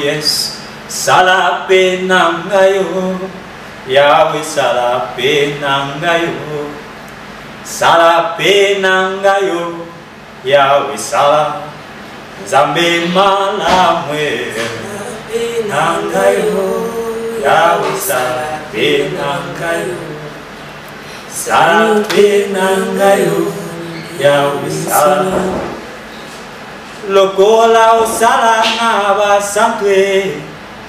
yes. Sala penangayo, Yahweh sala penangayo, sala penangayo, Yahweh sala, Zambe malamwe, penangayo, Yahweh sala penangayo, sala penangayo, Yahweh sala. Lokola osala na basantwe,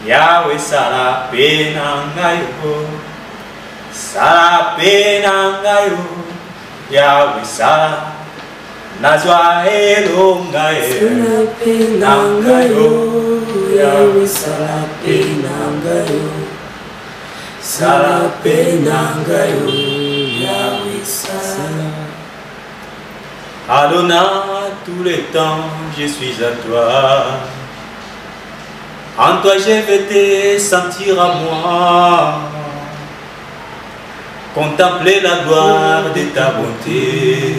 Yahweh sala penangayo, sala penangayo, Yahweh sala, nazwa elongayo, sala penangayo, Yahweh sala penangayo, sala penangayo, Yahweh sala. Adonai, tous les temps, je suis à toi. En toi, je vais te sentir à moi. Contempler la gloire de ta bonté.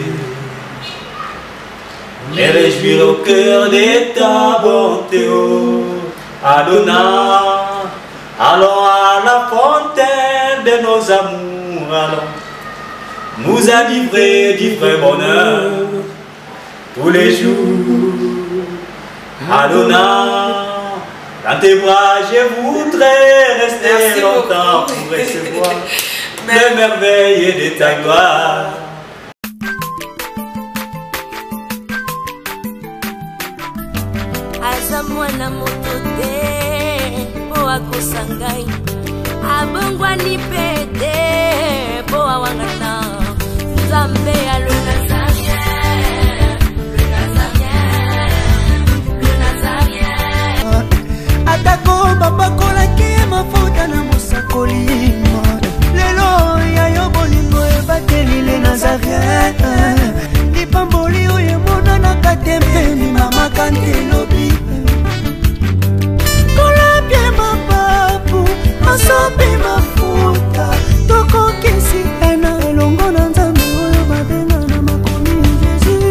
Me réjouir au cœur de ta bonté, oh Adonai. Allons à la fontaine de nos amours, allons nous enivrer du vrai bonheur tous les jours. Adonai, dans tes bras je voudrais rester longtemps pour recevoir les merveilles de ta gloire. Azamwana motote po akosangai abongwani pete po awangata Zambe le Nazarien, le Nazarien, le Nazarien. Atako babakola ke mafuta na musakoli lelo ya yo bolingo ebateli le Nazarien. Lipamboli oyo mona na katempeni mama kantelobi kolapye mapapu masopi mafuta toko kesi ena elongo na nzambe oyo babenga na makomi Jésus.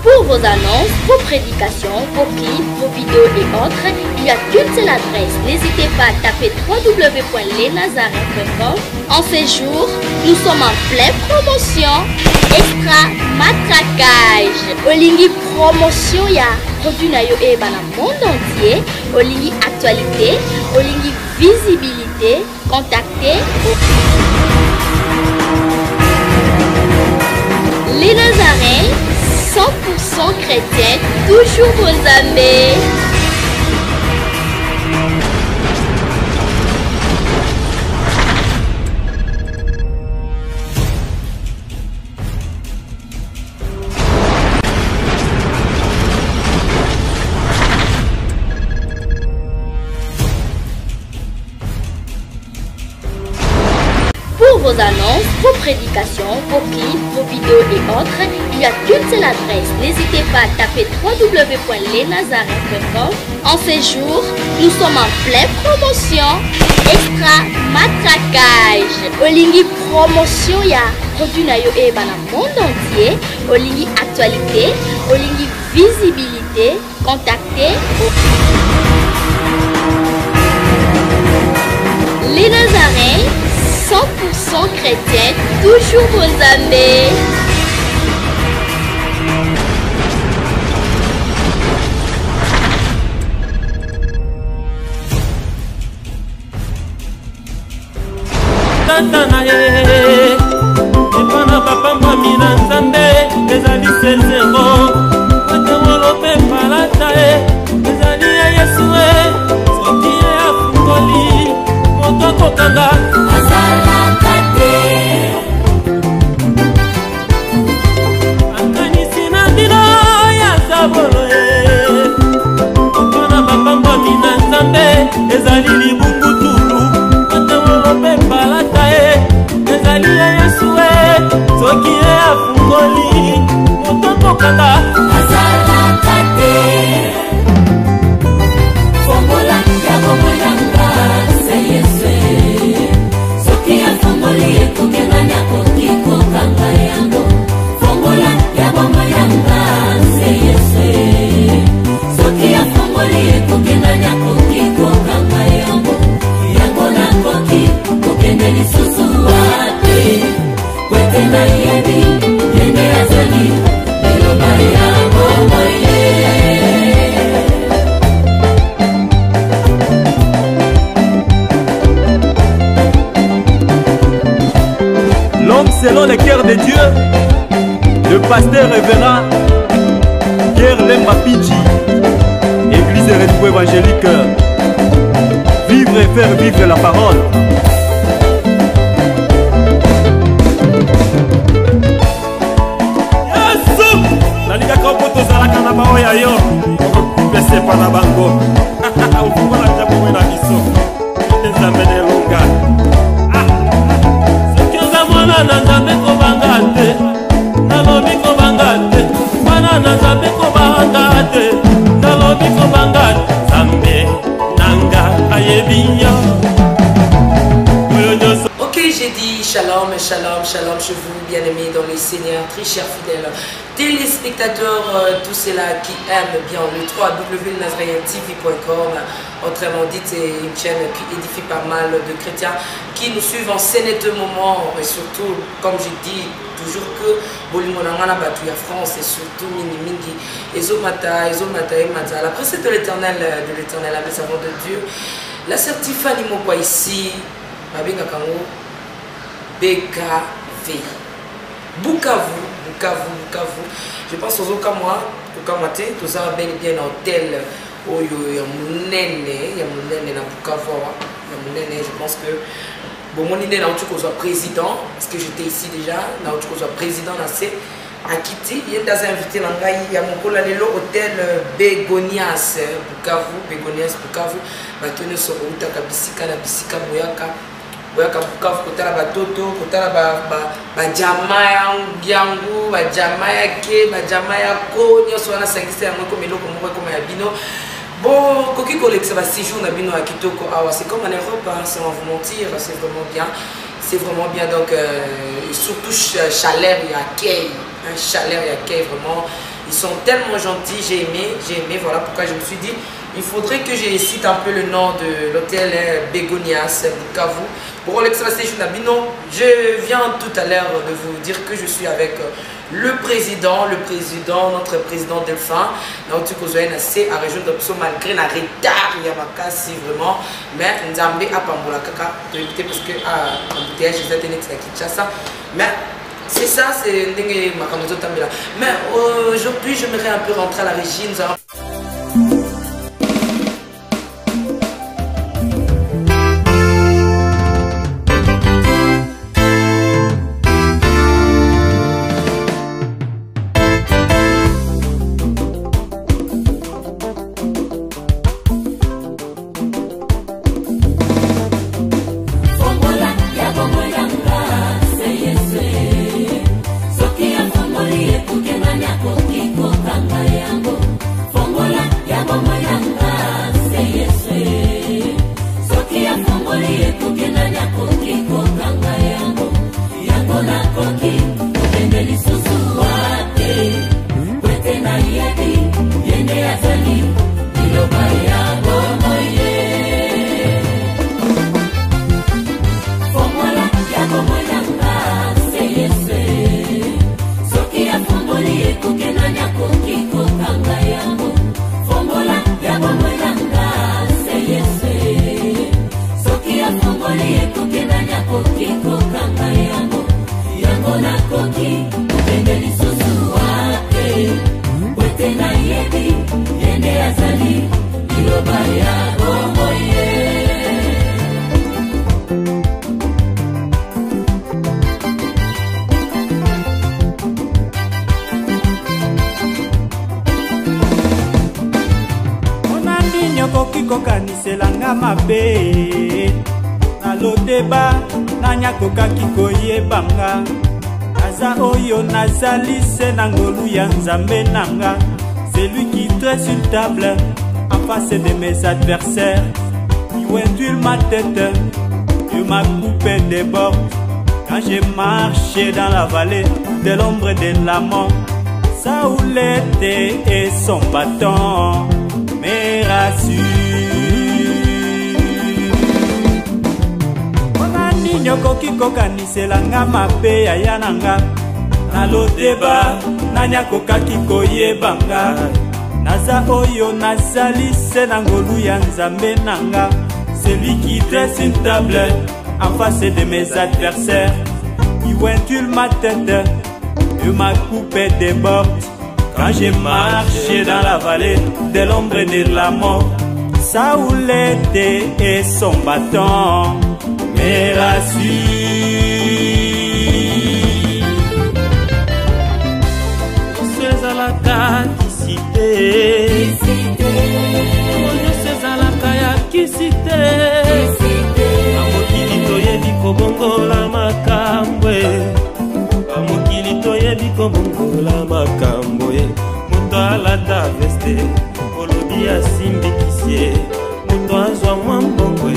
Pour vos annonces, vos prédications, vos clips, vos vidéos et autres, il n'y a qu'une seule adresse. N'hésitez pas à taper www.lesnazarins.com. En ces jours, nous sommes en pleine promotion. Extra matraquage. Olingi promotion ya produit na yo eba na monde entier. Olingi actualité, Olingi visibilité. Contactez les Nazarins. 100% chrétienne, toujours vos amis. Pour vos annonces, vos prédications, vos clips, vos vidéos et autres, il n'y a qu'une seule adresse. N'hésitez pas à taper www.lesnazarins.com. En ces jours, nous sommes en pleine promotion. Extra matraquage. Olingi promotion ya produit na yo eba na monde entier. Olingi actualité, Olingi visibilité. Contactez les Nazarins. 100% chrétienne, toujours vos amis. Tata na ye, epana papa mami na nzambe, ezali sezero, watengolo pe palata e, ezali ya Yesu e, soki ye afungoli, moto akokanga. Ezali libungutulu matengolo pe palata e ezali ya Yesu e soki ye afungoli moto tokanga azalaka te fongola ya komonanga se Yesu soki afungoli kokende lisusu wapi kwete na yebi yende azali liloba ya bomoi L'homme selon le cœur de Dieu, le pasteur révérend Pierre Lemba Pidji, Église Renouveau Évangélique, vivre et faire vivre la parole. Nalinga kopo tozalaka na bao ya yo pese pa na bango ofukola japo na biso nzambe de longa soki oza mwana na nzambe kobanga te nalobi kobanga te mwana na nzambe kobanga te nalobi kobanga te nzambe nanga ayebi yo. Ok, j'ai dit shalom, shalom, shalom chez vous, bien-aimés dans le Seigneur, très chers fidèles téléspectateurs, tous ceux-là qui aiment bien le www.nazraentv.com. Autrement dit, c'est une chaîne qui édifie pas mal de chrétiens qui nous suivent en scénette moment, et surtout, comme je dis toujours que Bolimonangana Batu ya France et surtout Mini Mingi, Ezomata, la précède de l'éternel, la savant de Dieu, la certifiée Nimokwa ici. Babenga kango BKV Bukavu. Je pense aux Okamate, tout ça bel et bien hôtel Oyo ya munene na Bukavu ya munene. Je pense que bon mon idée na utuko soit président parce que j'étais ici déjà na utuko soit président na c'est Akiti yenda za invité na ngai ya mokola lelo hôtel Begonias Bukavu batone so utaka bisika na bisika boyaka Bukavu kotala batoto kotala ba jamaa yangu ba jamaa yake ba jamaa yako nyoso wana sangisa yango ko meloko moko ko ya bino bon koki collection ba 6 jours na bino à kitoko awa c'est comme en Europe hein, sans vous mentir c'est vraiment bien donc surtout chaleur et accueil un chaleur et accueil vraiment ils sont tellement gentils j'ai aimé voilà pourquoi je me suis dit il faudrait que je cite un peu le nom de l'hôtel Begonias Bukavu. Pour l'excellence Nabino, je viens tout à l'heure de vous dire que je suis avec le président, notre président Delphin. C'est à la région de Pso, malgré la retard, il y a ma casse vraiment. Mais Nzambe a Pambola Kaka, parce que embouteillage, je suis à Kinshasa. Mais c'est ça, c'est ma camisole Tambela. Mais aujourd'hui, j'aimerais un peu rentrer à la régie. kokanisela mabe naloteba nanyakokaki koyebanga aza oyo nazali se na ngolu ya nzambe nanga celui qui dresse une table en face de mes adversaires il ondule ma tête il m'a coupé des bords quand j'ai marché dans la vallée de l'ombre de la mort Saoul et son bâton me rassurent. nini okoki kokanisela nga mabe ya ya na nga naloteba nani akokaki koyeba nga naza oyo nazali se na ngolu ya nzambe na nga celui qui dresse une table en face de mes adversaires il wentule ma tête et ma coupe déborde quand j'ai marché dans la vallée de l'ombre de la mort Saoul était et son bâton me rassure. C'est à la cité, c'est à la cité. Amokili toyebi kobongola makambwe, amokili toyebi kobongola makambwe. Muto alata veste, olobi asimbikisye. Muto azwa mwambongwe,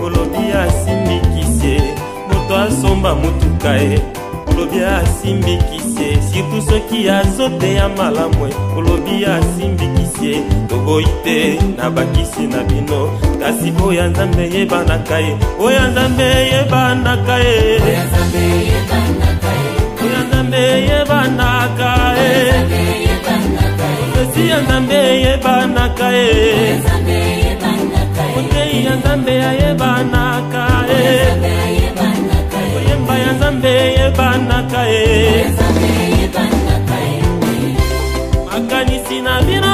olobi asimbikisye. Muto asomba mutukae, olobi asimbikisye. Surtout soki azote ya malamwe, olobi asimbikisye. Toboite na bakisi na bino, kasi oya nzambe yebanaka ye, oya nzambe yebanaka ye, oya nzambe yebanaka ye, kasi ya nzambe yebanaka ye, oteyi ya nzambe yebanaka ye, oyemba ya nzambe yebanaka ye, makanisi na bino.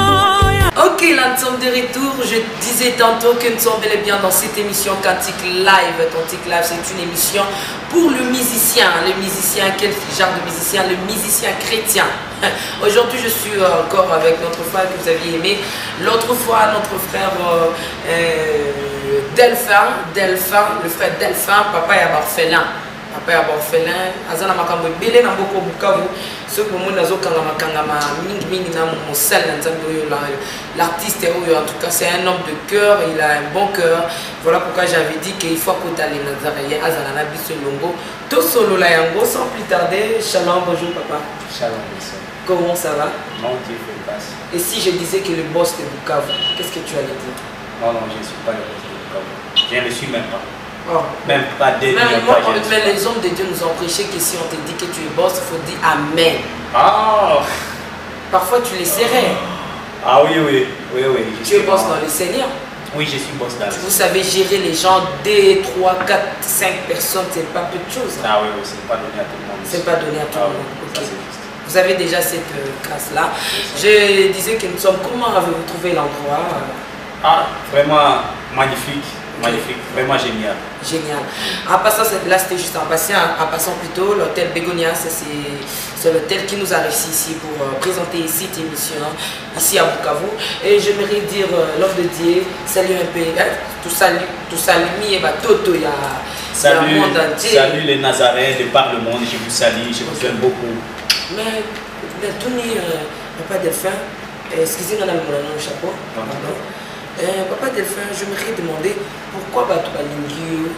Ok, là nous sommes de retour. Je disais tantôt que nous sommes bel et bien dans cette émission Cantique Live. Cantique Live, c'est une émission pour le musicien. Le musicien, quel genre de musicien? Le musicien chrétien. Aujourd'hui, je suis encore avec notre frère que vous aviez aimé. L'autre fois, notre frère Delphin, le frère Delphin, papa est orphelin. Papa est orphelin. Azana makambo belé na mboko Bukavu. Ce que moi nazo kangama mingi na mosal na nzambe oyo l'artiste oyo, en tout cas c'est un homme de cœur, il a un bon cœur. Voilà pourquoi j'avais dit qu'il faut côté Nazaré azana na biso longo to solo la yango. Sans plus tarder, shalom, bonjour papa. Shalom, monsieur. Comment ça va? Mon Dieu fait grâce. Et si je disais que le boss de Bukavu, qu'est-ce que tu allais dire? Non, je ne suis pas le boss de Bukavu. Je ne le suis même pas. Oh. Même pas des mais les hommes de Dieu nous ont prêché que si on te dit que tu es boss, il faut dire Amen. Ah. Parfois tu les serrais. Ah oui. Tu es boss dans le Seigneur. Oui, je suis boss dans le Seigneur. Vous savez gérer les gens, 2, 3, 4, 5 personnes, c'est pas peu de choses. Ah oui, c'est pas donné à tout le monde. C'est pas donné à tout le monde. Okay. Vous avez déjà cette grâce-là. Je disais que nous sommes. Comment avez-vous trouvé l'endroit? Ah, vraiment magnifique. Magnifique, vraiment génial. Génial. En passant, là c'était juste en passant plutôt, l'hôtel Bégonia, c'est l'hôtel qui nous a réussi ici pour présenter cette émission, ici à Bukavu. Et j'aimerais dire, l'homme de Dieu, salut un peu, tout salut, mi et Toto, il y a le monde entier. Salut les Nazaréens de par le monde, je vous salue, je vous aime beaucoup. Mais Tony, papa Delphin, excusez-moi dans mon chapeau. Papa Delphin, je me demandé pourquoi tu as l'émission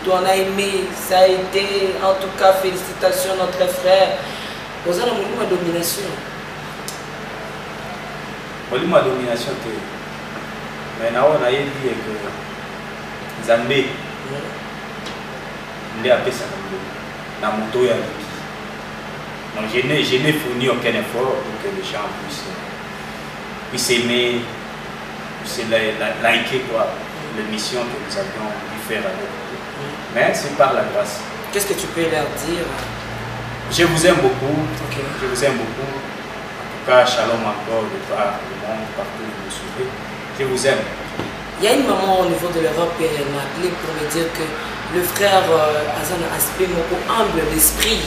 on a aimé, ça a été, en tout cas, félicitations notre frère. Vous avez une domination. Une domination, mais on a dit que Zambé, il a appelé ça dans mon dos. Donc je n'ai fourni aucun effort pour que les gens puissent aimer, puissent liker l'émission que nous avions pu faire avec eux. Mais c'est par la grâce. Qu'est-ce que tu peux leur dire? Je vous aime beaucoup. Okay. Je vous aime beaucoup. En tout cas, shalom encore de par le monde, partout où vous me suivez. Je vous aime. Il y a une maman au niveau de l'Europe et elle m'a appelé pour me dire que le frère Azan Aspect m'a humble d'esprit.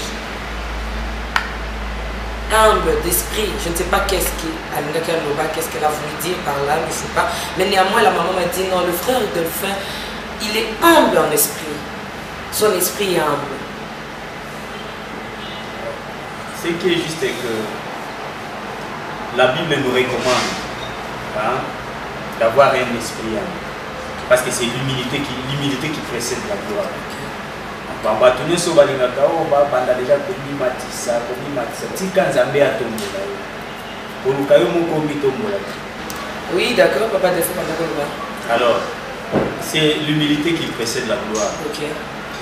Humble d'esprit, je ne sais pas qu'est-ce qu'elle a voulu dire par là, je ne sais pas. Mais néanmoins, la maman m'a dit non, le frère Delphin, il est humble en esprit. Son esprit est humble. Ce qui est juste est que la Bible nous recommande d'avoir un esprit humble. Parce que c'est l'humilité qui précède la gloire. Bambatune so balingaka o babanda déjà komimatisa tika nzambe atombola oluka yo moko mitombola. Oui, d'accord, papa Delphin. Alors c'est l'humilité qui précède la gloire. Ok.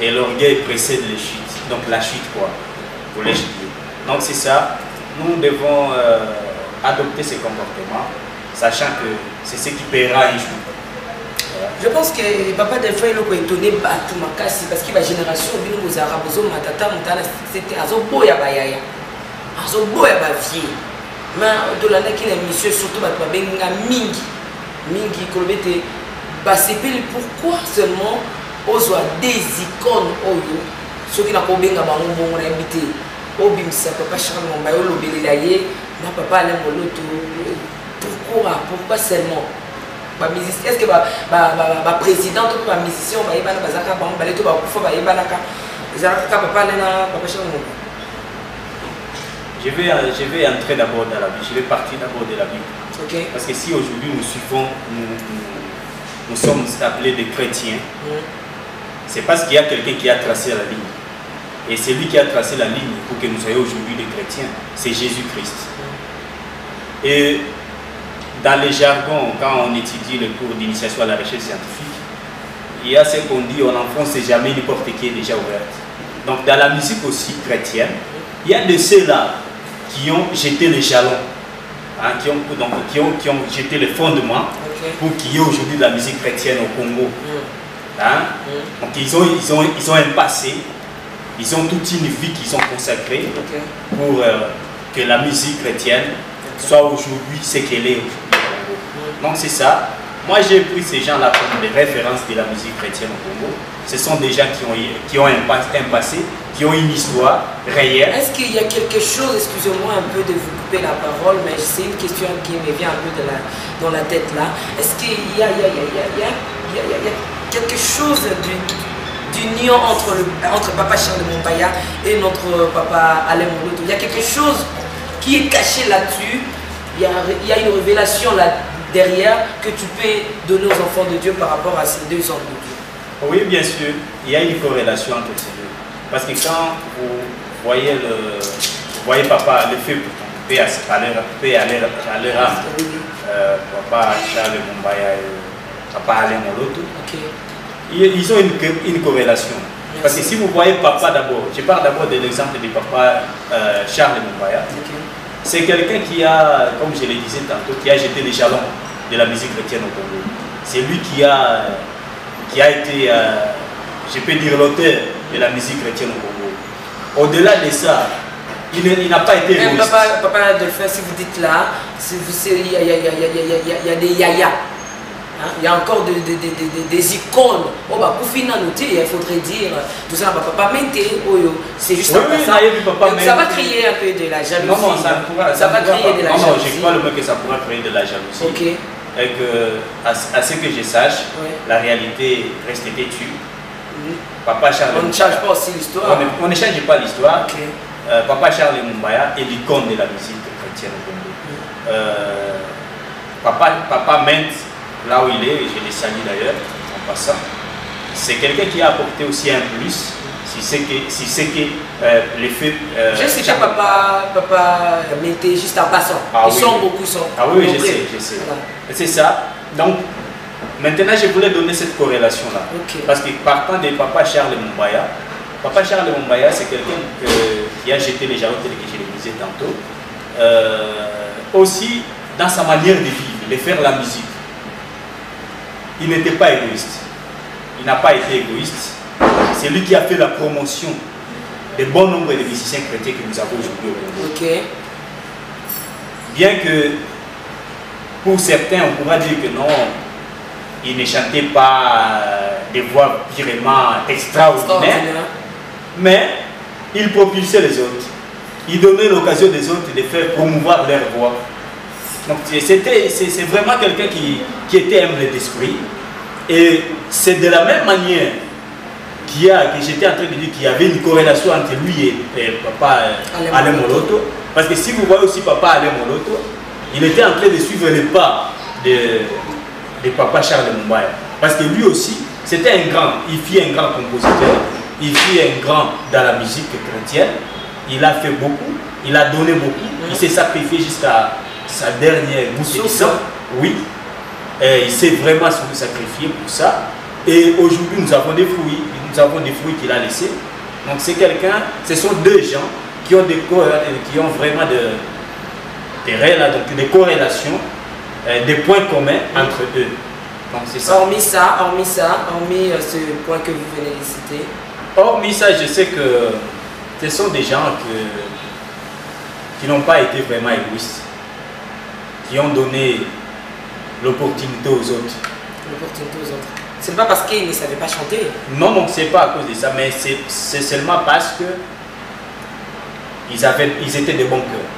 Et l'orgueil précède les chutes. Donc la chute, quoi, pour les chutes. Donc c'est ça. Nous devons adopter ces comportements, sachant que c'est ce qui paiera un jour. Voilà. Je pense que papa des fois il est étonné tout makasi parce que la génération bino aux arabes aux matata mutana c'était azoboya bayaya azoboya ba vie mais de l'année qui est monsieur surtout ba benga mingi kolobete ba sepeli pourquoi seulement aux des icônes oyo ceux qui n'a pas benga ba ngombo na habité obimisa papa Charles Mombaye olobelela ye na papa Alain Moloto pourquoi seulement est-ce que le président ou le musicien je vais entrer d'abord dans la Bible, je vais partir d'abord de la Bible. Okay. Parce que si aujourd'hui nous suivons, nous sommes appelés des chrétiens, c'est parce qu'il y a quelqu'un qui a tracé la ligne. Et c'est lui qui a tracé la ligne pour que nous soyons aujourd'hui des chrétiens. C'est Jésus-Christ. Et dans les jargons, quand on étudie le cours d'initiation à la recherche scientifique, il y a ce qu'on dit, on n'enfonce jamais une porte qui est déjà ouverte. Donc dans la musique aussi chrétienne, il y a de ceux-là qui ont jeté les jalons, hein, qui ont jeté les fondements pour qu'il y ait aujourd'hui de la musique chrétienne au Congo. Hein? Donc ils ont un passé, ils ont toute une vie qu'ils ont consacrée pour que la musique chrétienne soit aujourd'hui ce qu'elle est aujourd'hui. Donc c'est ça. Moi j'ai pris ces gens-là comme des références de la musique chrétienne au Congo. Ce sont des gens qui ont un passé, qui ont une histoire réelle. Est-ce qu'il y a quelque chose, excusez-moi un peu de vous couper la parole, mais c'est une question qui me vient un peu dans la tête là. Est-ce qu'il y a quelque chose d'union entre papa Charles Mombaya et notre papa Alain Moloto? Il y a quelque chose qui est caché là-dessus. Il y a une révélation là derrière que tu peux donner aux enfants de Dieu par rapport à ces deux hommes de Dieu. Oui, bien sûr, il y a une corrélation entre ces deux. Parce que quand vous voyez papa, le fait paix à leur âme, papa Charles Mombaya et papa Alain Moloto, ils ont une corrélation. Merci. Parce que si vous voyez papa d'abord, je parle d'abord de l'exemple de papa Charles Mombaya. C'est quelqu'un qui a, comme je le disais tantôt, qui a jeté les jalons de la musique chrétienne au Congo. C'est lui qui a été, je peux dire, l'auteur de la musique chrétienne au Congo. Au-delà de ça, il n'a pas été égoïste. Papa Delphin, si vous dites là, il y a des yaya. Hein? Il y a encore des icônes. Oh, bah, pour finir noter, il faudrait dire tout ça, papa mente, c'est juste oui, ça. Ça va créer un peu de la jalousie. Non, ça va créer de la jalousie. Non, je crois le mot que ça pourra créer de la jalousie. Okay. Et que, à ce que je sache, la réalité reste têtue. Papa Charles on ne change pas aussi l'histoire. On ne change pas l'histoire. Papa Charles Mombaya est l'icône de la musique chrétienne au Congo. Papa Mente, là où il est, et je le salue d'ailleurs en passant, c'est quelqu'un qui a apporté aussi un plus, si c'est que les faits... je sais que papa mettait juste en passant. Ils sont beaucoup. Ah oui, je sais. Voilà. C'est ça. Donc, maintenant, je voulais donner cette corrélation-là. Parce que partant de papa Charles Mombaya, c'est quelqu'un qui a jeté les jalons tels que je le disais tantôt. Aussi, dans sa manière de vivre, de faire la musique. Il n'était pas égoïste. Il n'a pas été égoïste. C'est lui qui a fait la promotion des bon nombre de musiciens chrétiens que nous avons aujourd'hui au Congo. Bien que pour certains, on pourra dire que non, il ne chantait pas des voix vraiment extraordinaires, mais il propulsait les autres. Il donnait l'occasion des autres de faire promouvoir leur voix. Donc c'est vraiment quelqu'un qui était humble d'esprit. Et c'est de la même manière que j'étais en train de dire qu'il y avait une corrélation entre lui et papa Alain Moloto. Parce que si vous voyez aussi papa Alain Moloto, il était en train de suivre les pas de papa Charles Mombaya. Parce que lui aussi, c'était un grand, il fut un grand compositeur, il fut un grand dans la musique chrétienne. Il a fait beaucoup, il a donné beaucoup, il s'est sacrifié jusqu'à sa dernière goutte de sang. Oui. Et il s'est vraiment sacrifié pour ça. Et aujourd'hui, nous avons des fruits. Nous avons des fruits qu'il a laissés. Donc c'est quelqu'un, ce sont deux gens qui ont, qui ont vraiment des corrélations, des points communs entre eux. Donc c'est ça. Hormis ce point que vous venez de citer. Hormis ça, je sais que ce sont des gens qui n'ont pas été vraiment égoïstes, qui ont donné l'opportunité aux autres. L'opportunité aux autres. Ce n'est pas parce qu'ils ne savaient pas chanter. Non, non, c'est pas à cause de ça, mais c'est seulement parce que ils étaient de bons cœurs.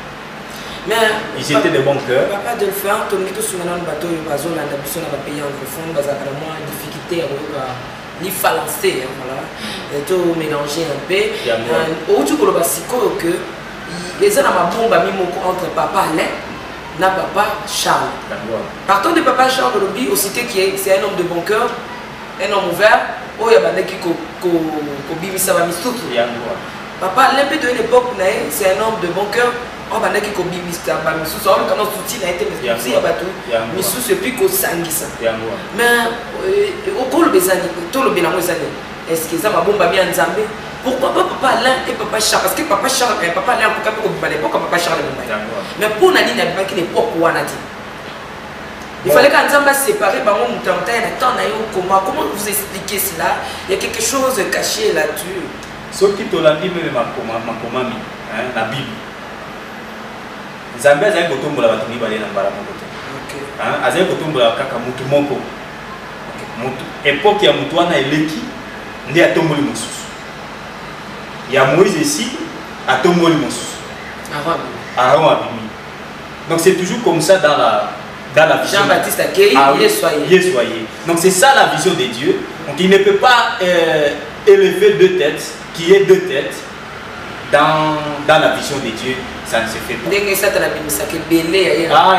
Mais ils étaient de bons cœurs. Papa de le faire, tout le monde sur le bateau, il va zoner la mission dans le pays anglophone, il y a vraiment une difficulté à les balancer, voilà, et tout mélanger un peu. Au tout le basico que les gens ont bombe entre papa Alain et papa Charles. Partant de papa Charles de l'Obi, aussi qui c'est un homme de bon cœur, un homme ouvert, où il y a des gens qui ont papa Alain de l'époque, c'est un homme de bon cœur. On va dire que bimista ba misusu on kana soutien a été mais ya bato misusu puis ko sangisa mais okolo bezani to lo belango ezani est-ce que ça va bomba bien nzambe pourquoi pas papa Alain et papa Charles parce que papa Charles et papa Alain ko kapeko bimba l'époque papa Charles mais pour na nini abaki l'époque wana ti il fallait qu'Anzamba séparer bango mutamta na temps na yo comment vous expliquer cela il y a quelque chose caché là-dessus ce qui te l'a dit même ma komami la Bible Zambia azali kotombola bato mibale na mbala moko te azali kotombola kaka mutu moko époque ya mutu wana eleki nde atomboli mosusu ya Moïse esi atomboli mosusu Aaron abimi donc c'est toujours comme ça dans la vision Jean-Baptiste Akei Yesoye donc c'est ça la vision de Dieu donc il ne peut pas élever deux têtes qui est deux têtes dans la vision de Dieu. Ça ne se fait pas. Ah, il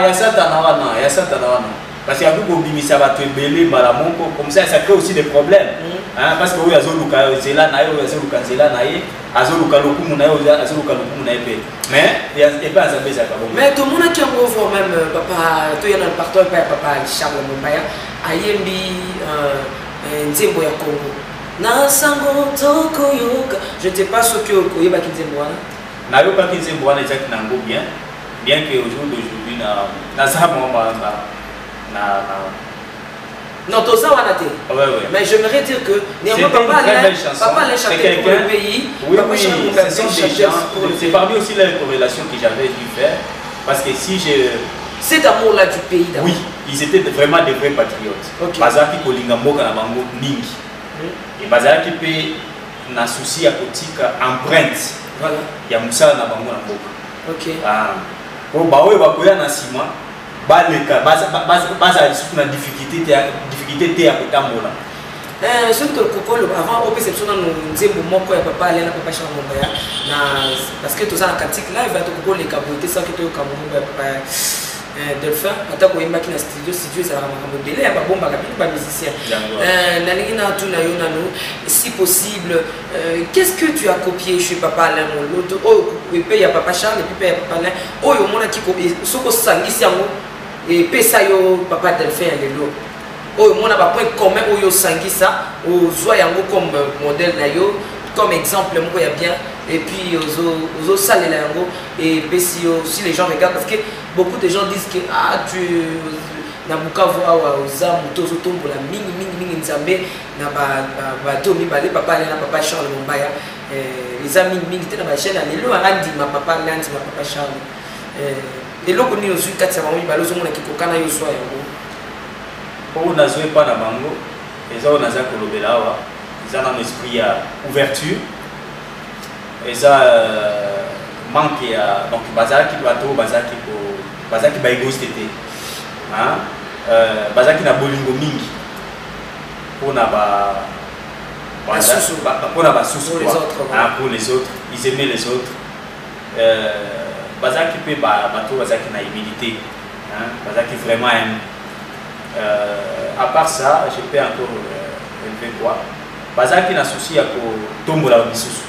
y a Satan. Parce qu'il y a beaucoup de bimisa bato belé malamonko comme ça crée aussi des problèmes. Parce que oui azoluka zela na yo azoluka zela na ye azoluka lokumu na yo azoluka lokumu na ye mais il y a pas azabeza ka bon. Mais tout le monde qui en voit même papa to yana partout papa Charles Mombaya ayembi nzembo ya Congo. Na sango toko yoka je ne sais pas ce que koyeba kinzembo wana. Na yo pas kinzembo wana exact nango bien que au jour d'aujourd'hui na ça non, tout ça, on a été. Mais j'aimerais dire que papa Alain chantait pour le pays. Oui, c'est parmi aussi les corrélations que j'avais dû faire. Parce que si j'ai. Cet amour-là du pays d'abord. Oui, ils étaient vraiment des vrais patriotes. Bazaki Kolingamboka na bango mingi. Et Bazaki peut na souci à kotika empreinte. Voilà. Il y a Moussa na bango na boka. Ok. Pour baoue bakoya na sima. Basa surtout na difficulté à kotambola. Surtout que avant au perception nous nzembo moko ya papa Alain na papa Charles Mombaya na parce que tout ça en cantique là il va te kokolo les caboter ça que to kamombo ya papa Delphin atako yemba ki na studio ça va makambo belé ya ba bomba kabili ba musicien na lingina tu na yo nano si possible qu'est-ce que tu as copié chez papa Alain Moloto oh pe ya papa Charles et puis pe ya papa Alain oh yo mona ki ko soko sangisi yango et pesa yo papa Delphin lelo oh mon a point commun au yo sangisa au zoa yango comme modèle na yo comme exemple moko ya bien et puis aux salles la yango et pesi si les gens regardent parce que beaucoup de gens disent que tu na Bukavu awa oza moto zo tombola mingi nzambe na ba to mi balé papa na papa Charles Mombaya les amis mingi te na ba chaîne lelo andi ma papa landi ma papa Charles et loko ni ozu katsa mami balozo mona kikokana yo soa yango pour na zoe pas na bango eza on aza kolobela awa eza na esprit ya ouverture eza manque ya donc bazaki bato bazaki ba égoïste te bazaki na bolingo mingi pour na ba pour na ba sous pour les autres ils aimaient les autres bazaki pe bato bazaki na humilité bazaki vraiment à part ça je peux encore élever quoi bazaki na souci ya kotombola bisusu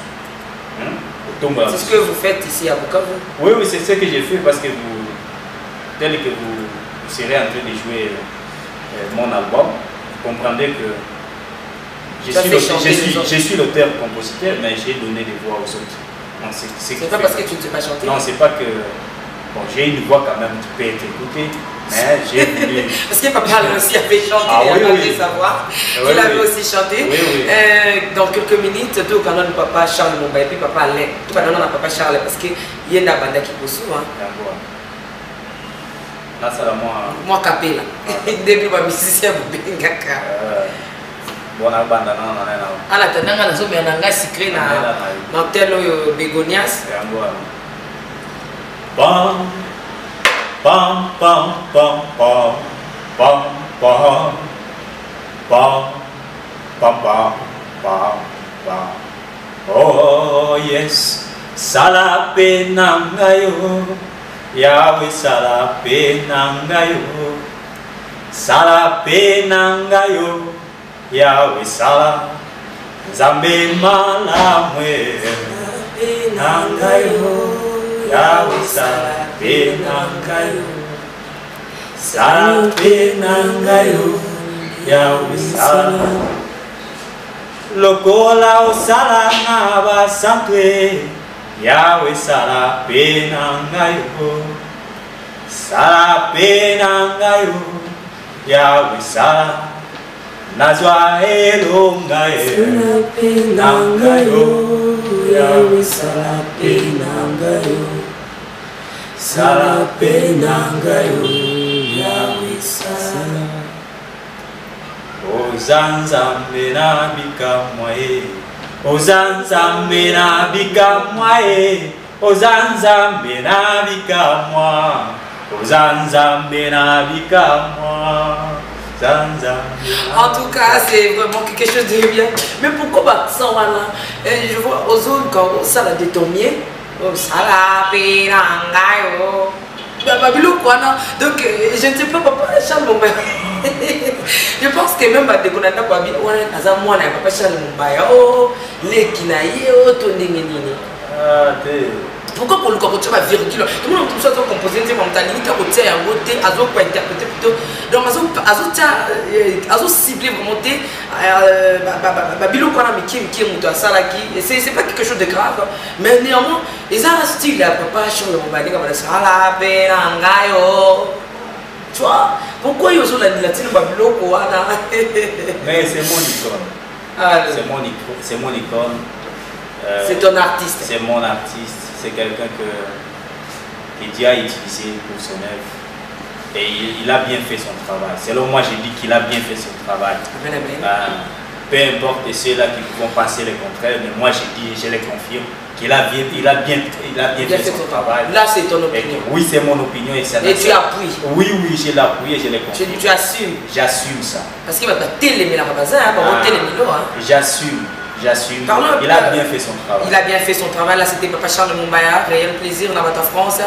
c'est ce que vous faites ici à Bukavu. Oui c'est ce que j'ai fait parce que tel que vous serez en train de jouer mon album vous comprendrez que Je suis l'auteur-compositeur, mais j'ai donné des voix aux autres. C'est pas parce que tu ne sais pas chanter? Non, c'est pas que... Bon, j'ai une voix quand même qui peut être écoutée, mais j'ai voulu... Parce que papa aussi avait chanté, il avait savoir qu'il avait aussi chanté. Dans quelques minutes, tout le canon de papa Charles Mumba et puis papa Alain. Tout le canon de papa Charles parce qu'il y a une bande qui pousse. Là, c'est la moi. Moi, capé là. Depuis ma musicien, vous bien gaka. Bon, on a bande là. Ah, là, t'as n'anga nazo, mais on a secret dans tel Begonias. Pam, pam, pam, pam, pam, pam, pam, pam, pam, pam, pam, pam. Oh yes, salape nangayo, Yahweh salape nangayo, salape nangayo, Yahweh salape, Zambe malamwe nangayo. Yahweh salape nangayo, salape nangayo, Yahweh salape. Lokola osala na basantwe, Yahweh salape nangayo, salape nangayo, Yahweh salape. Nazwa elonga salape nangayo, Yahweh salape nangayo. Salape nangayo, Yahweh salape. Ozanzambe na bikamwae, Ozanzambe na bikamwae, Ozanzambe na bikamwa, Ozanzambe na bikamwa. En tout cas, c'est vraiment quelque chose de bien. Mais pourquoi ça voilà? Je vois aux zones quand ça l'a détourné. Ça l'a fait donc je ne sais pas papa Charles Mumba. Je pense que même à Dekonanda kwa bi on aza mwana papa Charles Mumba. Oh les kinaye oh to ndenge nini. Ah te. Pourquoi pour le côté ma virgule? Tout le monde tout ça composé c'est mon tani ta côté à côté azo quoi interpréter plutôt. Donc azo ciblé vraiment te babilo kwa na miki muto asalaki. C'est pas quelque chose de grave, mais néanmoins ils ont un style là papa Charles Mumba comme ça la pena ngayo. Tu vois pourquoi ils ont la latine babilo quoi là? Mais c'est mon icône. C'est mon icône. C'est ton artiste. C'est mon artiste. C'est quelqu'un que Dieu a utilisé pour son œuvre. Et il a bien fait son travail. Selon moi, je dis qu'il a bien fait son travail. Amen, amen. Peu importe ceux-là qui vont penser le contraire, mais moi je dis, je les confirme, qu'il a bien fait son travail. Là, c'est ton opinion. Oui, c'est mon opinion. Et tu appuies. Oui, je l'appuie et je les confirme. Tu assumes. J'assume ça. Parce qu'il va pas télémer la babasa, J'assume. Il a bien fait son travail. Il a bien fait son travail. Là, c'était papa Charles Mumba. Réel plaisir dans votre France.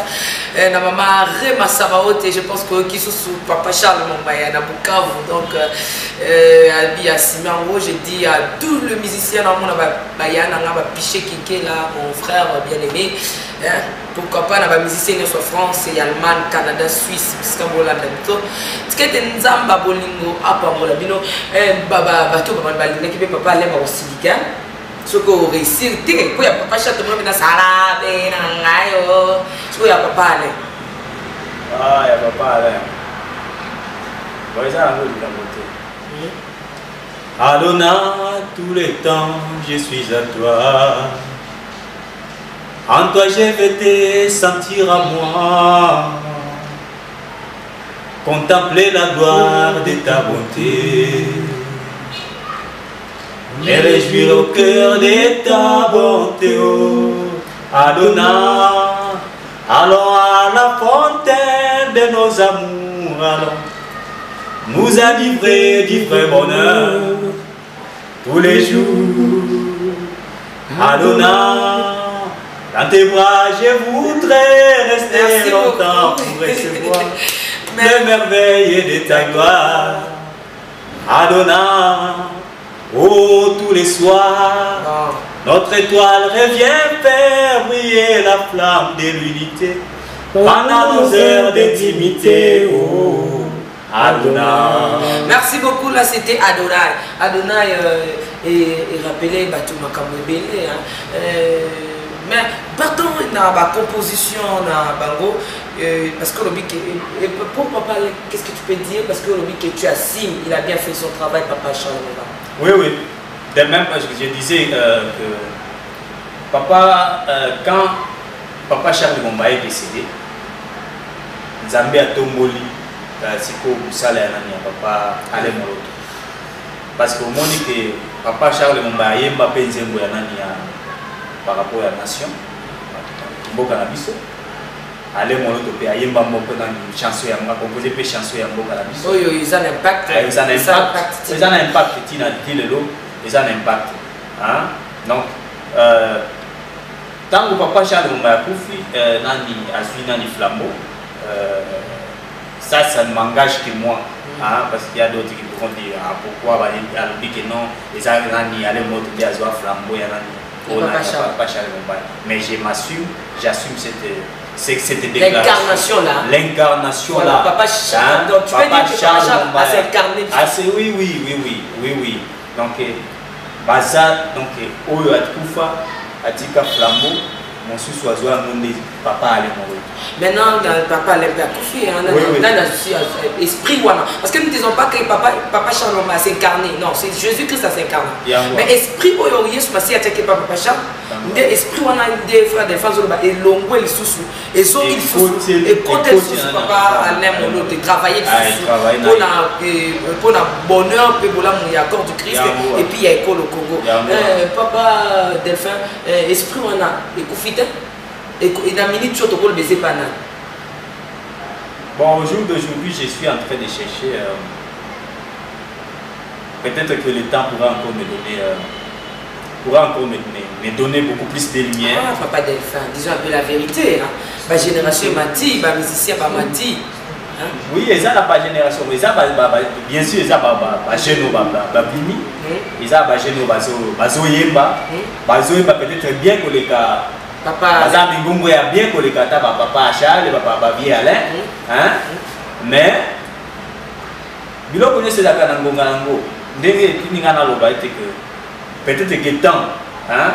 Na maman Rema Sabaote. Et je pense que qui sont sous papa Charles Mumba na Bukavu. Donc, à Simango, j'ai dit à tous les musiciens dans mon Bayan, à Piché Kike là, mon frère bien aimé. Pourquoi pas na musicien sur France et Allemagne, Canada, Suisse, Piscabola, Danto. Ce qui est un zamba bolingo à Pamolabino. Baba bateau baba balinga qui peut papa aller au Silica. Ce qu'on réussit, tu sais, il y a papa chante moi dans sala, ben nangayo. Ce qu'il y a papa aller. Ah, il y a papa aller. Bon, ça a un peu de la beauté. Adonai, tous les temps, je suis à toi. En toi, je vais te sentir à moi. Contempler la gloire de ta bonté. Me réjouir au cœur de ta bonté, oh Adonai. Allons à la fontaine de nos amours, allons nous enivrer du vrai bonheur tous les jours. Adonai, dans tes bras je voudrais rester longtemps pour recevoir les merveilles de ta gloire. Adonai, oh tous les soirs, notre étoile revient faire briller la flamme de l'unité. Pendant nos heures d'intimité, oh Adonai. Merci beaucoup, là c'était Adonai. Adonai est rappelé Batou Makambébélé. Mais pardon, dans la composition, dans Bango, parce que pour papa, qu'est-ce que tu peux dire? Parce que que tu assumes, il a bien fait son travail, papa Charles. Oui, oui. De même, je disais que papa, quand papa Charles Momba est décédé, Nzambe a tomboli, c'est quoi Moussala et papa allait mourir. Parce qu'au moment que papa Charles Momba a yemba penzembo ya nani par rapport à la nation, Mboka Nabiso, allez mourir pe ayemba mboka dans une chanson ya composé pe chanson ya Mboka Nabiso. Oh, ils ont un impact. Ils ont un impact. Ils ont un impact petit na dilelo, ils ont un impact. Hein? Donc tant que papa Charles Momba Koufi nani azui nani flambeau. Ça ne m'engage que moi, hein, parce qu'il y a d'autres qui pourront dire pourquoi que non, les Arani allaient monter à Zoa flambeau, mais je m'assume, j'assume cette déclaration. L'incarnation là. L'incarnation voilà, là. Papa Charles, donc tu peux dire que Papa Charles a s'incarné. Oui. Donc, Baza, donc, Oyo Atoufa, Atika flambeau. Mon sous oiseau a demandé papa allait mourir. Maintenant, papa allait faire Koufi, on a esprit wana. Parce que nous ne disons pas que papa Charles a s'incarné. Non, c'est Jésus-Christ a s'incarné. Mais esprit oyo Yesu Masi a teke papa Charles. Esprit wana des frères des femmes et longo et sous et so il faut et quand elle sous papa allait mourir de travailler pour la bonheur pour la accord du Christ et puis il y a école au Congo. Papa Delphin esprit wana et Koufi et dans minute tu as baiser pas. Bon, au jour d'aujourd'hui, je suis en train de chercher. Peut-être que le temps pourra encore me donner beaucoup plus de lumière. Ah, papa Delphin, disons un peu la vérité. Hein. Ma génération m'a dit, ma musicien m'a dit. Oui, ils ont la génération. Bien sûr, ils ont la génération. Ils ont la génération. Peut-être bien que les cas. Papa Bingungu a bien que les kata papa Charles, papa Vieux Alain, hein? Mais biloko nyose la kanango ngango ndenge kiningana loba ete que peut-être que temps, hein?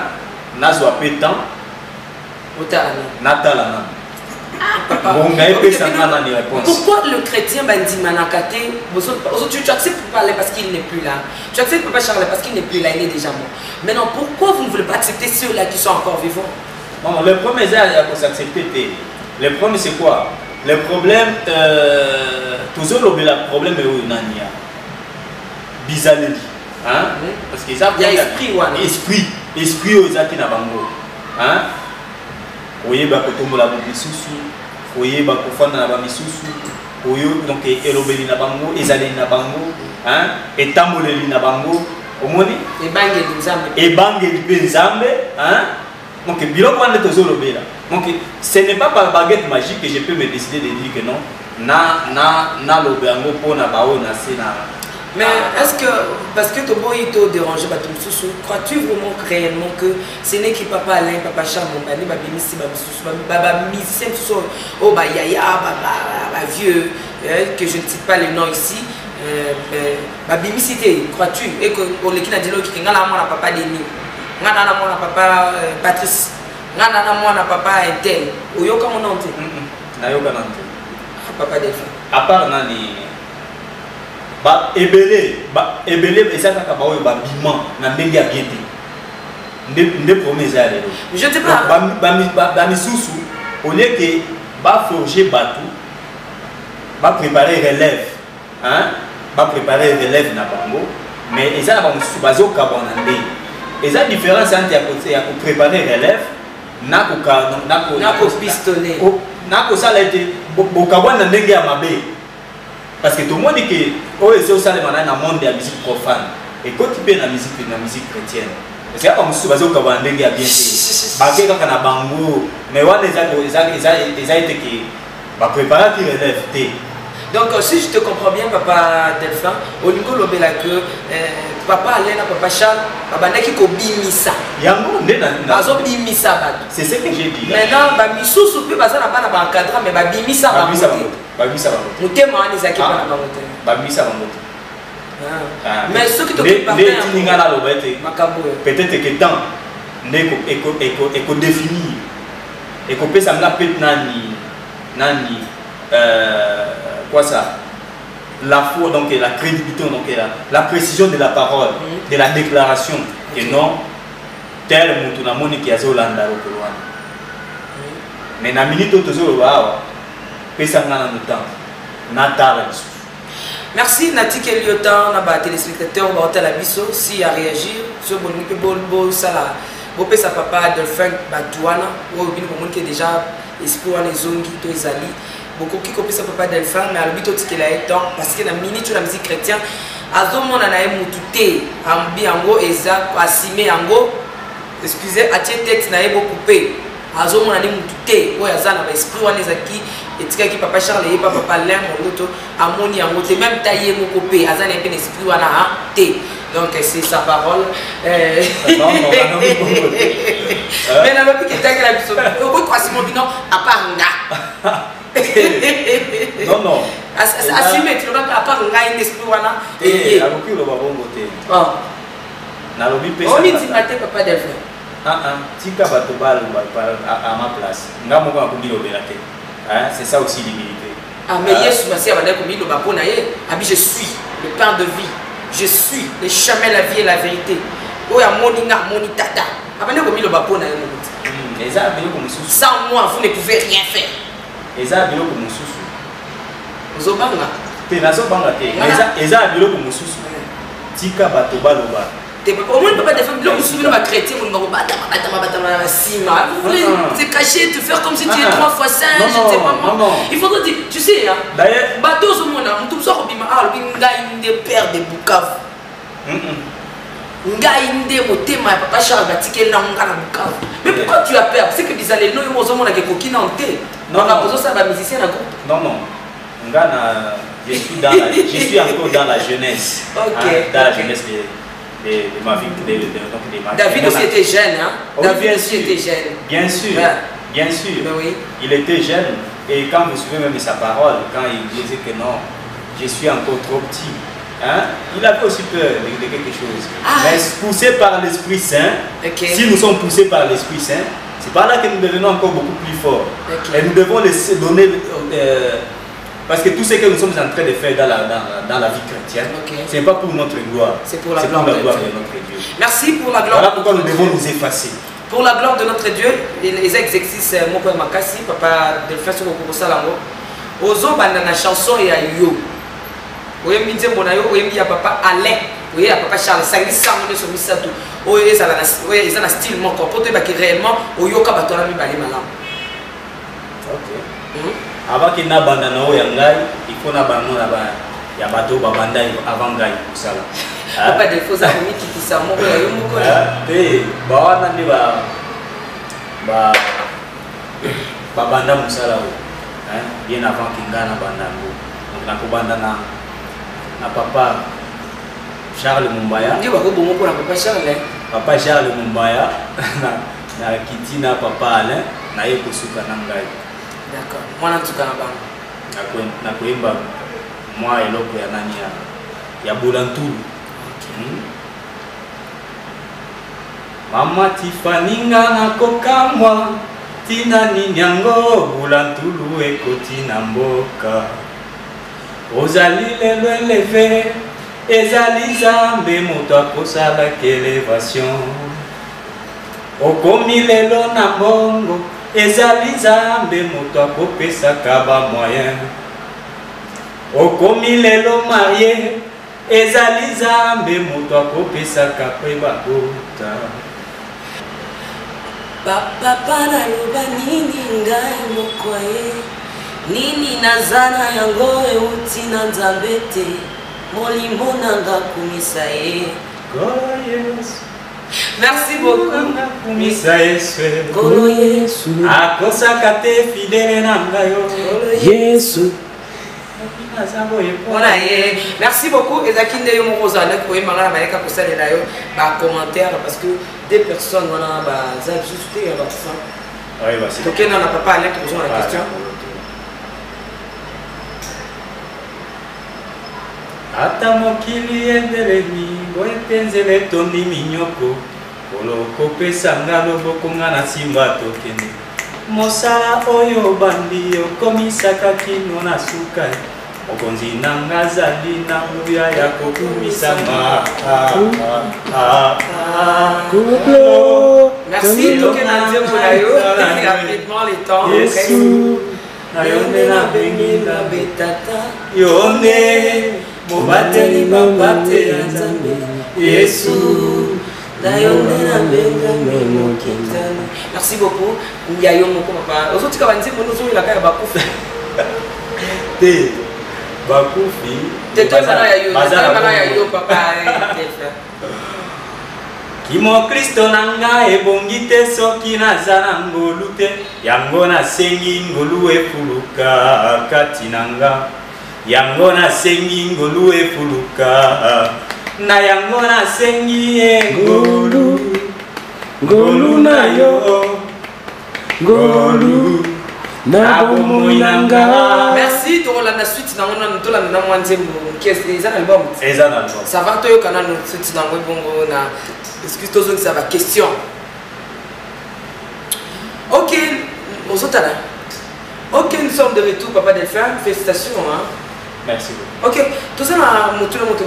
Nazwa pe temps Natala. Pourquoi le chrétien Bandimanakate, tu acceptes de parler parce qu'il n'est plus là. Tu acceptes papa Charles parce qu'il n'est plus là, il est déjà mort. Maintenant, pourquoi vous ne voulez pas accepter ceux-là qui sont encore vivants? Non, le premier c'est à s'accepter. Le problème c'est quoi? Le problème, toujours le problème est où Nania Bizaleli. Hein? Parce qu'il y a esprit aux Zaki Nabango. Hein? Oye bakotombo la bamisusu, oye bakofana na bamisusu, oyo donc elobeli na bango, ezali na bango, hein? Etamboleli na bango, omoni? Ebangeli pe Nzambe, hein? Donc, biloko wana tozolobela. Donc, ce n'est pas par baguette magique que je peux me décider de dire que non, na lobango pour na bao na sena. Mais est-ce que, parce que ton boy t'a dérangé, crois-tu vraiment réellement que ce n'est que papa Alain, papa Charles, baba musicien, oh bah yaya, baba vieux, que je ne cite pas les noms ici, babimicité, crois-tu? Et que on les qui n'a dit l'autre qui n'a la moi papa Denis. Ngana mwana papa Patrice, ngana mwana papa Intel. Oyoka mon nom. Nayoka nante. Papa Delphin. À part nani ebele ezaka ka baoyo ba bima na ndenge ya bien te. Nde promesse ya lelo. Je ne sais pas. Ba misusu au lieu que ba forger batou, ba préparer relève, hein? Ba préparer relève na bango, mais ezala ba misusu bazoka bonande. Et la différence entre préparer relève, nako pistonné, nako ça a été bokabwa na ndenge ya mabe. Parce que tout le monde dit que oh c'est ça le dans monde de la musique profane. Et quand tu peux la musique chrétienne, parce qu'il y a pas musu bazo kabwa ndenge ya bien. Baké kaka na bango, mais wana ils a été qui ba préparer qui relève té. Donc si je te comprends bien papa Delphin, au niveau lobela que papa Alain na papa Charles, papa neki ko bimisa. Yango ndena bazo bimisa ba. C'est ce que j'ai dit. Maintenant ba misusu pe baza na bana ba encadrer mais ba bimisa ba. babimisa bango motema wana ezalaki mpona bango te babimisa bango te mais soki tokopartenga naloba ete makambo peut-être que temps nde ekodéfinir ekopesa nga mpe nani quoi ça la foi, donc la crédibilité, donc la précision de la parole, de la déclaration, et non tel Moutounamoni qui a Zolanda au Koloan. Mais na minute où tu as merci Nati Keliotan, na téléspectateur, on va la biso si à réagir sur Bonnique Bolbo, Sala, Bopé sa papa Delphin Batouana, ou bien pour moi qui est déjà esprit en zongi, to ezali. Beaucoup qui copie sa papa Delphin, mais à l'habitude qu'il a été parce que la minute de la musique chrétienne, à ce moment on a moutouté, ambi ango, eza, assimé ango, excusez, à tiens texte n'a beaucoup coupé. À ce moment on a moutouté, ou eza na esprit on les acquis, et tika qui papa Charles et papa Lem, mon auto, amoni ango, c'est même taillé mon coupé, à ça n'est pas esprit on a té. Donc c'est sa parole. Mais la lobby qui est à la biso, au quoi Simon Binon à part nga. Non, non. Assumer, tu vois, à part un esprit, voilà. Et à l'occasion, on va voter. Oh. Na lobby pesa. On dit matin papa Delphin. Tika batobal à ma place. Nga mo ko kombi lobelate. C'est ça aussi l'humilité. Ah mais Yesu masi abanda kombi lobako na ye. Abi je suis le pain de vie. Je suis le chemin, la vie et la vérité. Oya moninga moni tata. Abanda kombi lobako na ye mo kuti. Eza abelo ko mususu. Sans moi, vous ne pouvez rien faire. Eza abelo ko mususu. Zobanga. Te nazo banga te. Eza abelo ko mususu. Tika batobal loba. Au moins, papa, des femmes, là où souvent, les chrétiens, ils vont battre, vous voulez te cacher, te faire comme si tu es 3 fois saint, je ne sais pas moi. Il faudrait dire, tu sais, hein, bateau au monde, on tout ça, on dit, ah, il y a des pères de Bukavu. Il y a des motema, papa Charles, il y a Bukavu. Mais pourquoi tu as peur? C'est que les allées, nous, ils ont des coquines en thé. Non, non, ça va musicien dans le groupe. Non, non. Je suis encore dans la jeunesse. Ok. Dans la jeunesse de ma vie. David aussi était jeune, hein? Oui, David aussi était jeune. Bien sûr, bien sûr. Ben oui. Il était jeune. Et quand vous suivez même sa parole, quand il disait que non, je suis encore trop petit, hein? Il avait aussi peur de quelque chose. Mais poussé par l'Esprit Saint, si nous sommes poussés par l'Esprit Saint, c'est par là que nous devenons encore beaucoup plus forts. Et nous devons laisser donner... parce que tout ce que nous sommes en train de faire dans la vie chrétienne, ce n'est pas pour notre gloire, c'est pour la gloire de notre Dieu. Merci pour la gloire. Voilà pourquoi nous devons nous effacer. Pour la gloire de notre Dieu, les exercices, mon père Makassi, papa Delphin sur le Salango, Ozo bandana chanson et à yo. Vous voyez, il y a papa Alain, il y a papa Charles, ça glisse sans monnaie sur Missatou. Oui, ils ont un style mon corps. Pour te dire réellement, au yoka batona mi bali malam. Ok. Avant qu'il n'y ait pas de il faut que bateau avant de faire. Papa de faux amis qui disent ça, mon bien avant qu'il y ait papa Charles Mumbaya. Papa Charles Mumbaya, na Kitina papa Alain, na Yekosuka Nangai. D'accord. Moi, en tout cas, na kuimba mwa eloko ya nani ya Bulantulu. Mama Tifaninga na kokamwa tina ninyango Bulantulu ekoti na mboka. Ozali lelo eleve ezali Nzambe moto akosala elevation. Okomi lelo na mbongo ezali Nzambe moto akopesaka ba moyen. Okomi lelo marié ezali Nzambe moto akopesaka pe babota. Papa naloba nini ngai moko ye nini nazana yango euti na Nzambe te molimo nanga kumisa ye. Merci beaucoup. Kumisa Yesu. Kolo Yesu. Akosaka te fidèle na ngai Yesu. Voilà, merci beaucoup. Ezakinde yo mokoza na ko emanga na maleka ko salela yo ba commentaire parce que des personnes voilà ba za juste ya ba ça. Oui, bah c'est. Donc on n'a pas parlé pour la question. ata mokili endelemi boye tenzele tondi minyoko kolokopesa nga loboko nga na simba tokende mosala oyo bandi okomisaka kino na suka mokonzi nanga azali na nguya ya kokumisama. Merci, tokena nzembo na yo rapidement le temps. Yesu nayonde na bengi na betata yonde mobateli mabate ya Nzambe Yesu nayonde na benga memo kintana. Merci beaucoup. Yayo moko papa. Ozotika banzembo nozoyela kaya bakufi. Te bakufi. Te bana ya yo papa. Kimo Kristo nanga ebongi te soki naza na ngolu te yango nasengi ngolu efuluka kati nanga yango nasengi ngolu efuluka na yango nasengi ngolu na yo ngolu na bomoi nanga. Merci tolanda suite na ngona tolanda na mwanzembo kesi eza na album ça va toyo kana no suite na ngobongo na excuse tous ça va question. Ok, aux autres là. Ok, nous sommes de retour, papa Delphin. Félicitations. Hein? Merci beaucoup. Ok, tout ça, mon tout le monde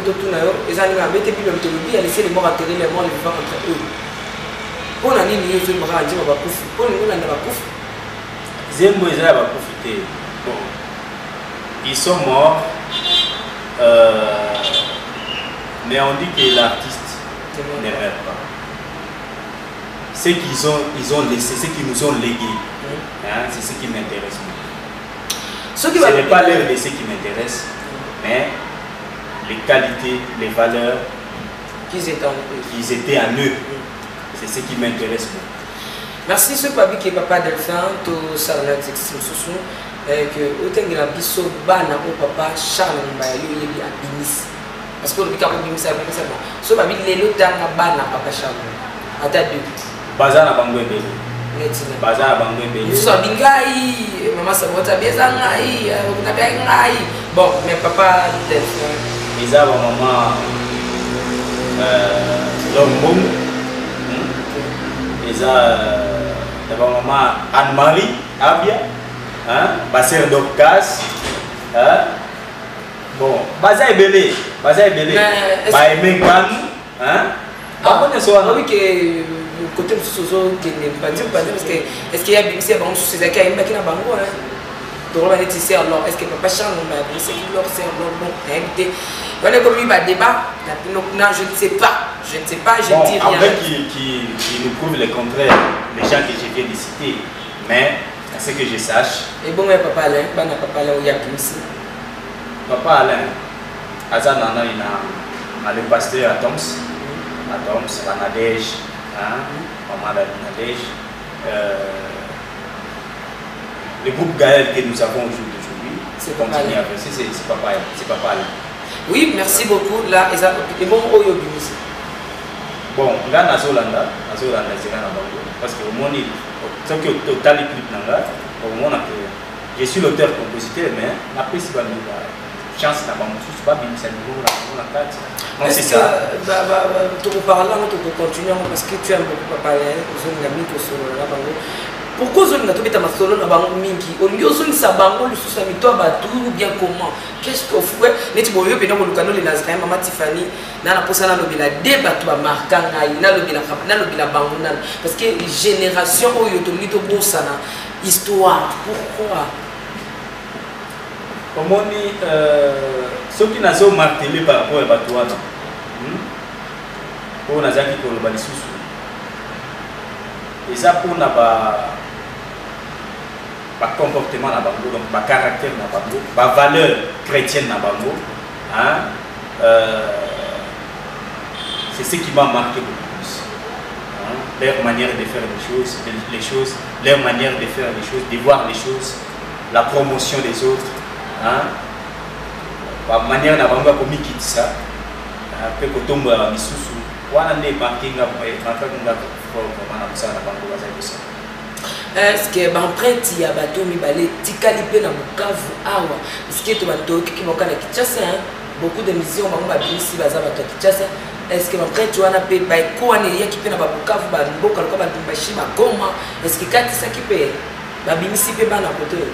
les animaux ont été plus de laisser les morts atterrir, les morts les vivants entre eux. Pour la ligne, ils ont dit on va profiter. Pour nous, on va profiter. Zembo, ils va profiter. Bon, ils sont morts. Mais on dit que l'artiste ne rêve pas. Ce qu'ils ont laissé, ce qu'ils nous ont légué, hein, c'est ce qui m'intéresse. Ce n'est pas leur laissé qui m'intéresse, mais les qualités, les valeurs qu'ils étaient en eux. C'est ce qui m'intéresse. Merci ce papi qui est papa Delphin, tout ça là expression que autant que la biso bana au papa Charles Mbayali il est à Binis. Parce que le cas où Binis a bien ça. Ce papi les l'autre dans bana papa Charles. À ta deux. Bazana bangwende. Bazana bangwende. Nous sommes bingai, maman ça va bien ngai, on a bien ngai. Bon, mais papa Delphin. Ils avaient maman Lombom. Ils avaient maman Anne-Marie Abia, hein, Basser Docas, hein. Bon, Baza est belé, Baemé Kan, hein. Ah, oui que côté de Soso qui n'est pas dit parce que est-ce qu'il y a bien c'est bon sur ces accueils mais qui n'a pas bon hein. Donc on va dire c'est alors est-ce que papa Charles on va dire c'est qui leur c'est alors bon invité. Voilà comme il va débat, non je ne sais pas, je ne dis rien. Après qui nous prouve le contraire, les gens que je viens de citer, mais à ce que je sache. Et bon papa Alain, papa Alain où il y a plus ici. Papa Alain, Azanana il a le pasteur à Toms. À Nadège, hein, Maman Nadège, le groupe Gaël que nous avons aujourd'hui, c'est Papa Alain. Oui, merci beaucoup. Là, et bon, bon, là, Nazolanda, c'est là parce que au moins, tant que total clip nanga, au moins, je suis l'auteur-compositeur, mais après, c'est pas une chance là-bas, je suis pas bien, c'est nouveau là, non, c'est ça. Tu peux parler, tu peux continuer parce que tu aimes beaucoup parler. Pourquoi tu as fait un solo dans le mingi? On dit que ça bango le sous toi tout bien comment? Qu'est-ce que vous faites? Mais tu vois, il y a des canaux les Nazareth, maman Tiffany, na posa na lobby la débat tu vas marquer na lobby la bango parce que génération où il y a tout bon ça na histoire. Pourquoi? Comment on dit ceux qui n'ont pas martelé par rapport à Batouana, pour les gens qui ont les sous. Et ça pour pas comportement na bango, donc pas caractère na bango, pas valeur chrétienne na bango, hein, c'est ce qui m'a marqué beaucoup plus. Hein, leur manière de faire les choses, leur manière de faire les choses, de voir les choses, la promotion des autres. Hein? La manière dont on a commis ça, après que tombe à Missoussou, on a des marquings à est-ce que l'empreinte il y a bateau mi balé tikalipe na Bukavu awa parce que tu vas toquer qui m'ont kana Kinshasa beaucoup de musiciens bango babimisi baza bato ya Kinshasa. Est-ce que baprêtre wana mpe baekwana eyaki mpe na babukavu bamboka lokola babimbashi bagoma est-ce que katisaki mpe babimisi mpe bana kote oyo?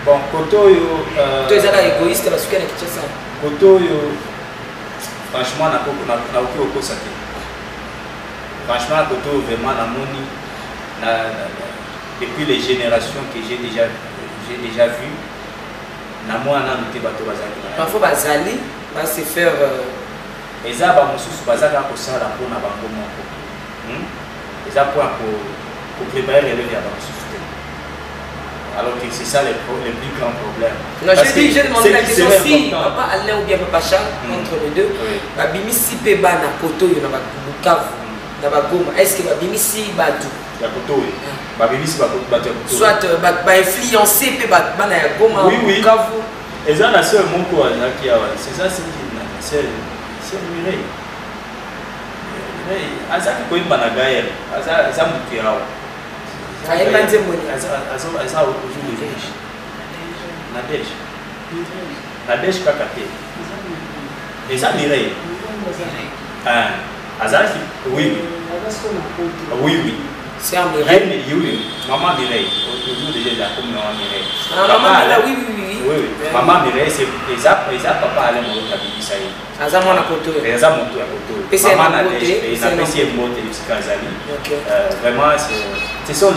Bon, kote oyo to ezaka égoïste basuki na Kinshasa. Kote oyo franchement nakoki kokosa te. Franchement kote oyo vraiment namoni depuis les générations que j'ai déjà vu namona nanu te bato bazali. Parfois bazali va se faire eza ba mosusu bazaka kosala mpona bango moko. Eza mpo préparer relève ya bamosusu te. Alors que c'est ça le plus grand problème. Non, j'ai demandé la question si papa Alain ou bien papa Charles entre les deux babimisi pe bana koto yo na Bukavu na Bagoma, est-ce que babimisi batu ya koto yo babimisi batu ya koto soit ba influencer pe bana ya Goma Bukavu? Eza na sœur moko azaki awa, c'est ça c'est c'est Mireille. Azaki koyeba na Gaël, aza mutu ya awa. Ayeba nzemoni aza aujourd'hui riche. Nadège kaka te. Eza Mireille. Azaki oui. C'est un Mireille. Oui, maman Mireille. Aujourd'hui déjà la comme maman Mireille. Maman Mireille, oui. Oui. Maman Mireille c'est papa Alain Moro kabibisa ye. Aza mwana koto. Eza moto ya koto. Maman Nadège et na pesi mbote bisika azali. Vraiment ce sont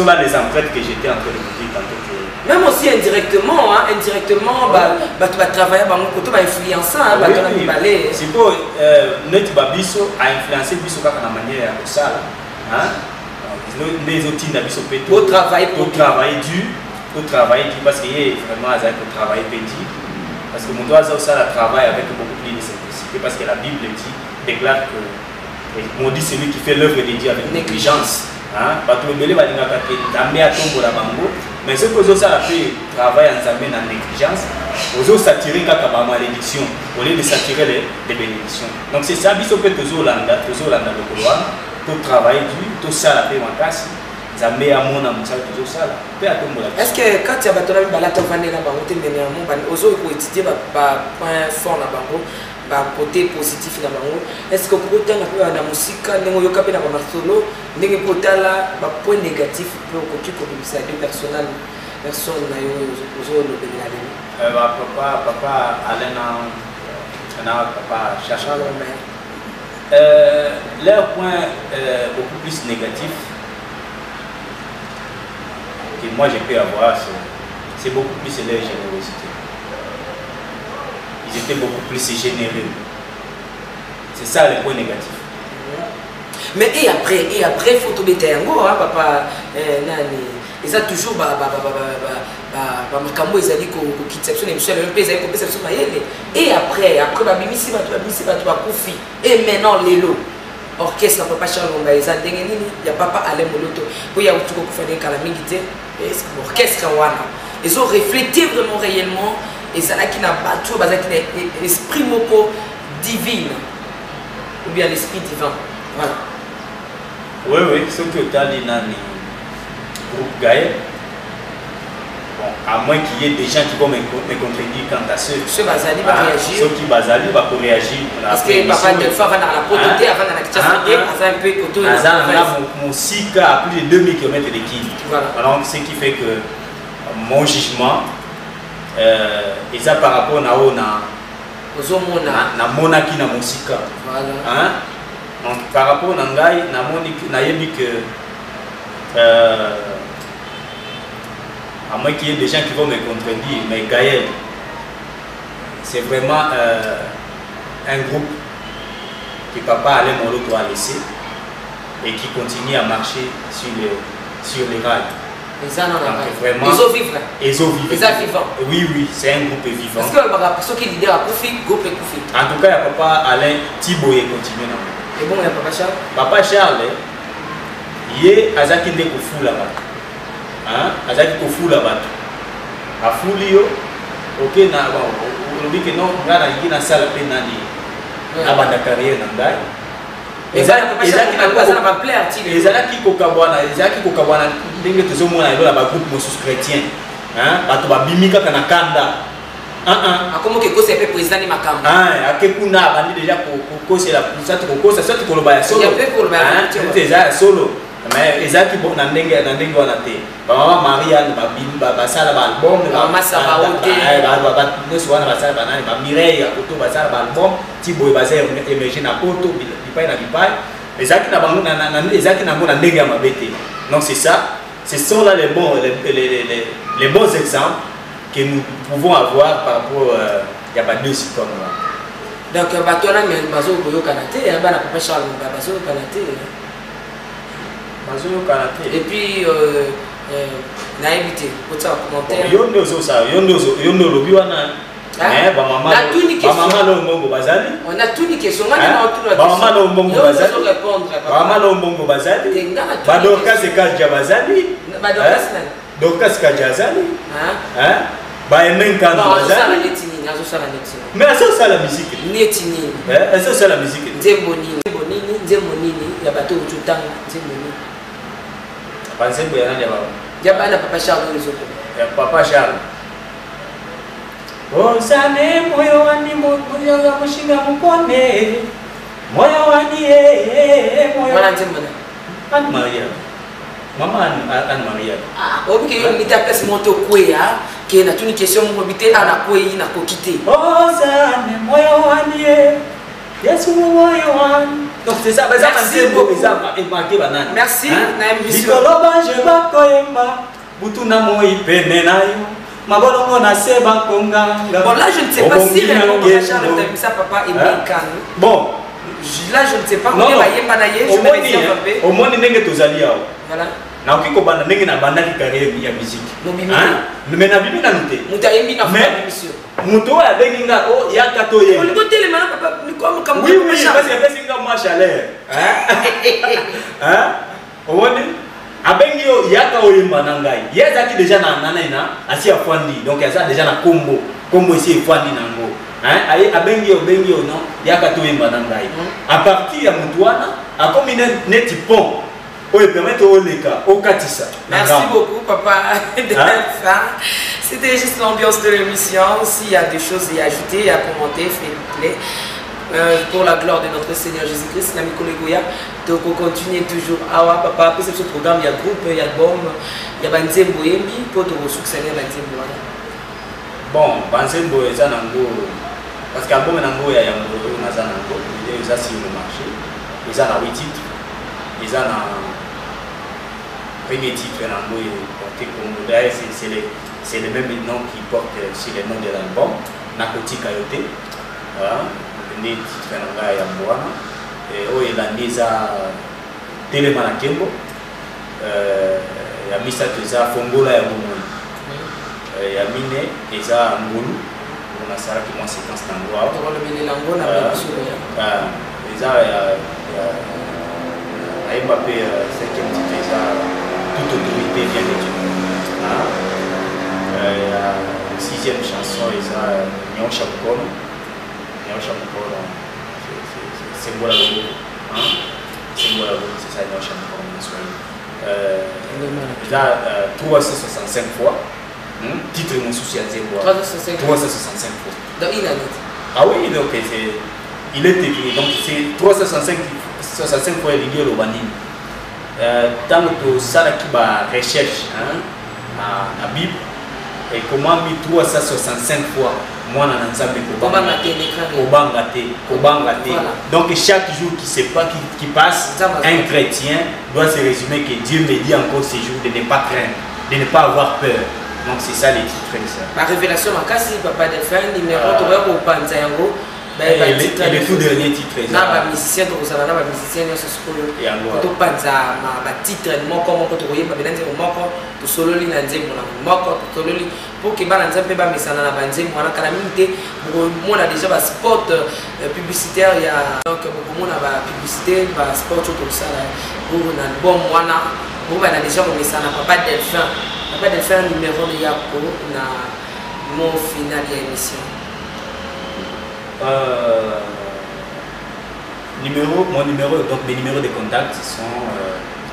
là les empreintes que j'étais en train de vous dire tantôt que même aussi indirectement bah travailler bango koto ba influencer ba tona mibale. C'est pour net babiso a influencer biso kaka na manière ya kosala. Les outils d'abiso peto. Pour travailler dur parce que vraiment azali pour travailler petit parce que mon doigt ça la travail avec beaucoup plus de simplicité parce que la Bible déclare que maudit celui qui fait l'œuvre de Dieu avec négligence. Bato belé balingaka te ndambe atombola bango mais ce que ça la fait travail en zamé na négligence ozo s'attirer kaka ba malédiction au lieu de s'attirer les bénédictions. Donc c'est ça biso pe tozo landa le couloir pour travailler dur tout ça la fait makasi zamé amona mutsa tozo sala pe atombola. Est-ce que quand tu as battu la balata vanela bango te mena mo ban ozo ko étudier ba point fort na bango côté positif na bango? Est-ce que vous avez na musika ndenge yoka pe na ba solo ndenge potala ba point négatif pour que tu ça deux personnes na yo zo le benali papa Alain na papa cherchant leur point beaucoup plus négatif que moi je peux avoir c'est beaucoup plus leur générosité. Ils étaient beaucoup plus généreux. C'est ça le point négatif. Mais et après faut tout mettre en go papa nani ils ont toujours makambo ezali ko kitsection émission le pays ko perception mayele et après babimisi bato bakufi et maintenant lelo orchestre papa Charles Ngomba eza ndenge nini ya papa Alain Moloto po ya utuko kufanya kala mingi te est-ce que orchestre wana ils ont reflété vraiment réellement et ça qui n'a pas tout basé l'esprit moko divine ou bien l'esprit divin. Voilà. Oui, ce que tu as dit dans le groupe Gaël, bon, à moins qu'il y ait des gens qui vont me contredire quant à ceux qui vont réagir. Ceux qui basali vont réagir. Parce que papa Delpha va dans la prototé avant dans la Kinshasa, un peu côté de mon SICA à plus de 2000 km de Kini. Alors, ce qui fait que mon jugement, et ça par rapport à monaki na musika. Voilà. Donc par rapport à ngai na moniki na yebi que à moins qu'il y ait des gens qui vont me contredire, mais Gaël c'est vraiment un groupe que papa Alain Moloto a laissé et qui continue à marcher sur les rails. Vraiment, ils sont vivants. Oui, c'est un groupe vivant. Parce que ceux qui leader à Koufi, groupe Koufi. En tout cas, il y a papa Alain Thibault continue. Et bon, il y a papa Charles. Papa Charles, il est Azaki de Koufou là-bas. Azaki Koufou là-bas. A Foulio, ok, on dit que non, on a une salle à peine à la carrière. Les gens qui kokabwana ndenge tozomona elo la groupe mosusu chrétien bato babimika kana kanda Comment que c'est le président de Makam? Ah, Akekuna a déjà pour c'est la ça tu koloba ya solo. C'est ça solo. Mais ezaki bon na ndenge wana te. Mama Maria ba sala ba album Mama Sabaote. Ba neso wana ba sala ba nani ba Mireille akoto ba sala ba album ti boy ba sala émerger na poto bipai na bipai. Ezaki na bango na ezaki na ngona ndenge ya mabete. Donc c'est ça. Ce sont là les bons exemples que nous pouvons avoir par rapport à y a pas deux comme là. Donc bateau là mais bazo boyo kanaté hein bana papa Charles bazo kanaté. Bazo kanaté. Et puis na évité pour ça commentaire. Yondo ça yondo lobi wana. Eh ba maman lo mbongo bazali. On a tout une question on a tout la ba maman lo mbongo bazali. Ba maman lo mbongo bazali. Ba doka se kaja bazali. Ba doka sana. Doka se kaja bazali. Hein? Ba emenka bazali. Mais ça c'est la musique. Netini. Ça c'est la musique. Nzembo nini ya bato ututanga nzembo nini. Pensez que yana baba. Ya bana papa Charles Nzoko. Ya papa Charles. Osane moyo wani moyo ya mushinga mukone. Moyo wani moyo. Wala nzembo na. Anne Maria. Maman Anne Maria. Ok, on dit à place moto kwea que na tuni question mo bité ana kwei na kokité. Osane moyo wani Yesu moyo wani. Donc c'est ça, merci beaucoup. Merci. Merci. Bon là je ne sais pas si réellement Charles Tabissa papa est bien calme. Bon. Là je ne sais pas comment Yemba naye je vais dire un peu. Au moins ndenge tozali awo. Voilà. Na okiko bana ndenge na banda ki carrière ya musique. Mais na bibi na nute. Mutayembi na femme mission. Muto ya bengi nga o ya kato ye. On lui côté les mains papa ni comme comme oui parce que parce que moi chaleur. Hein? Owoni abengi yo yaka oyemba na ngai. Yezaki déjà na nana asi afwandi. Donc yasa déjà na combo ici afwandi nango. Hein? Aye abengi yo non yaka to yemba na ngai. À partir ya mutuana a comme neti pont. Oui, permettez au Leka, au Katissa. Merci beaucoup, papa. C'était juste l'ambiance de l'émission. S'il y a des choses à ajouter, à commenter, faites-le. Pour la gloire de notre Seigneur Jésus-Christ, l'ami Kolegoya, donc on continue toujours. Ah ouais, papa, pour ce programme, il y a groupe, il y a album, il y a Banzembo Yembi, pour te succéder à Banzembo. Bon, Banzembo est un ango. Parce qu'album est un ango, il y a un ango, il y a un ango, il y a sur le marché. Il y a 8 titres. Il y a premier titre c'est le même nom qui porte sur le nom de l'album Nakoti Kayote voilà le titre nanga ya mbwana oyo elandi eza telema na nkembo ya misato eza fongola ya bomoi ya mine eza ngolu nasalaki mwa séquence nango awa eza ayemba mpe 5e titre eza toute autorité vient de Dieu. La 6e chanson est Nyosha Mukono. Nyosha Mukono, c'est moi la logo. C'est moi la logo, c'est ça Nyosha Mukono. Il a 365 fois. Titre mon souci à 0 fois. 365 fois. Dans une année. Ah oui, donc il est écrit. Donc c'est 365 fois lié au Banini. Tant que ça qui va recherche à Bible et comment mis 365 fois moi dans ensemble donc chaque jour qui passe un chrétien doit se résumer que Dieu me dit encore ces jours de ne pas craindre, de ne pas avoir peur. Donc c'est ça les titres de ça. La révélation en cas si papa de fin numéro 3 pour Panzayango. Et le tout dernier titre est là. Musicien, donc ça va dans musicien, c'est ce que et alors. Tout panza, ma titre, mon comment quand tu voyais, ma bénin, mon corps, tout solo li nanze, mon corps, tout solo li. Pour que bananze pe ba misana na banze, moi na calamité, moi a déjà ba spot publicitaire, il y a donc beaucoup monde ba publicité, ba spot tout ça là. Pour un album, moi na, bon ba na déjà mon misana, papa Delphin numéro de Yako na mon final de l'émission. Mon numéro, donc mes numéros de contact sont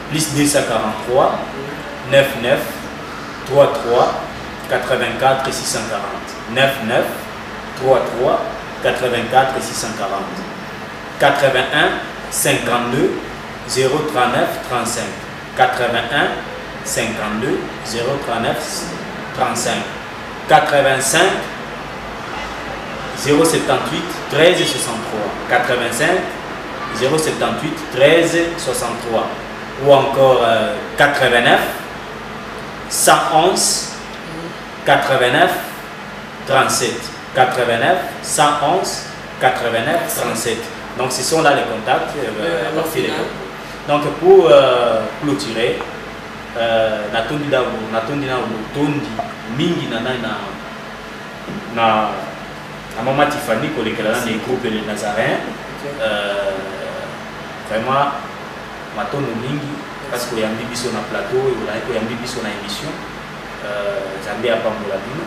plus 243 99 33 84 640. 99 33 84 640. 81 52 039 35. 81 52 039 35. 85 078 13 63. 85 078 13 63. Ou encore 89 111 89 37. 89 111 89 37. Donc ce sont là les contacts. Donc pour clôturer, natondi mingi na Maman Tiffany kolekela na groupe les Nazaréens. Vraiment matondo mingi parce que yambi biso na plateau et yambi biso na émission. Zambé apambola bino.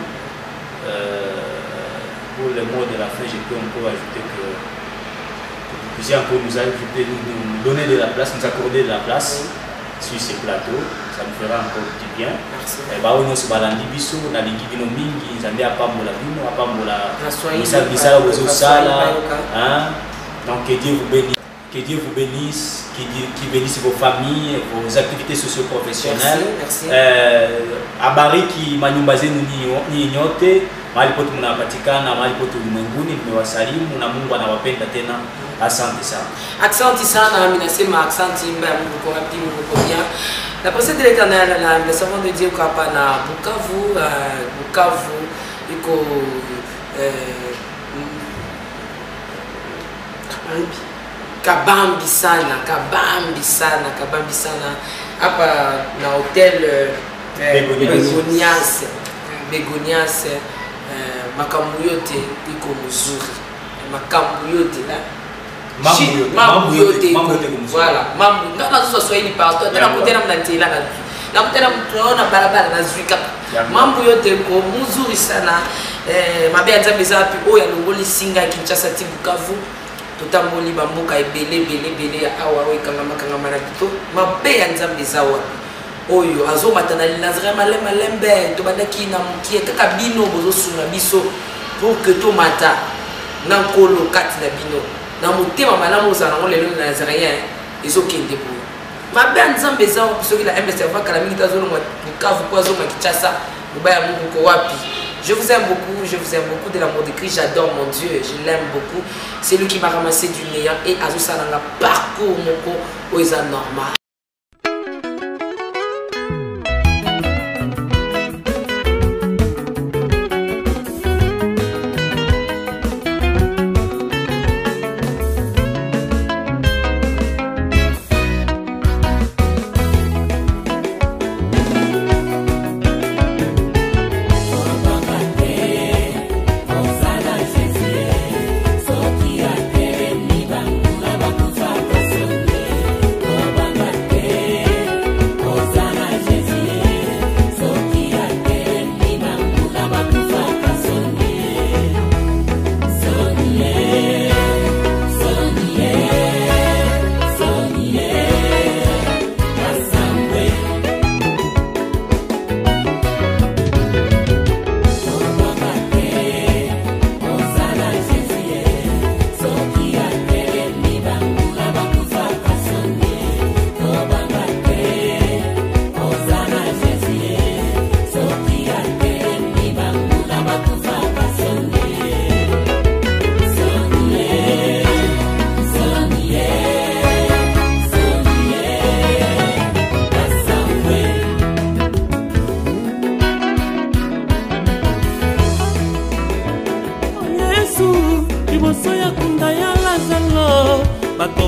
Pour le mot de la fin, je peux encore ajouter que vous puissiez encore nous donner de la place, nous accorder de la place sur ces plateaux. Ça nous fera encore du bien. Merci. Donc que Dieu vous bénisse. Que Dieu vous bénisse, qui bénisse vos familles, vos activités socio-professionnelles. Merci. Abariki manyumba zenu ni nyote, mahali pote mnapatikana, mahali pote ulimwenguni, nimewasalimu na Mungu anawapenda tena. Asante sana. Asante sana, minasema asante mba Mungu kwa wapi Mungu kwa bien. La pensée de l'Éternel, le servant de Dieu kapa na Bukavu, Bukavu iko kabambi sana hapa na hotel Begonias. Makambu yote iko mzuri, makambu yote mambo yote voilà, mambo ngana zo Swahili partout tena kutena mnatela na kutena mtuona barabara na zwika mambo yote iko mzuri sana. Mabe Nzambe zapi oya longoli singa Kinshasa ti Bukavu tutamboli bamboka ebele awa kangama na kito mabe Nzambe zawa oyo azomata na Nazaré malembe to bandaki na mukie kaka bino bozosunga biso pour que to mata na nkolo kati na bino na motema malamu za na lelo na Nazaréen ezokende bo mabe Nzambe zawa bisoki la MSF kala mingi tazolo Bukavu kwa zo Kinshasa mubaya Mungu ko wapi. Je vous aime beaucoup de l'amour de Christ, j'adore mon Dieu, je l'aime beaucoup. C'est lui qui m'a ramassé du meilleur et à tout ça dans le parcours moko oisa normal.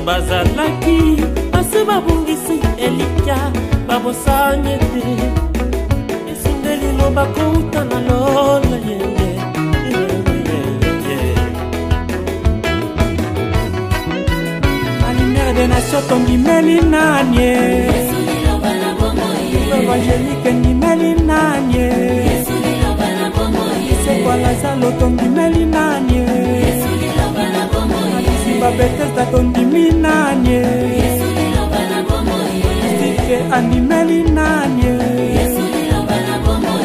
bazalaki basi babungisi elika babosanye te esundeli loba kouta na lola yeye alimere de nation tongimeli nanye Angelique ngimeli nanye sekwalazalo tongimeli nanye Bethesda tondimi nanye Stike animeli nanye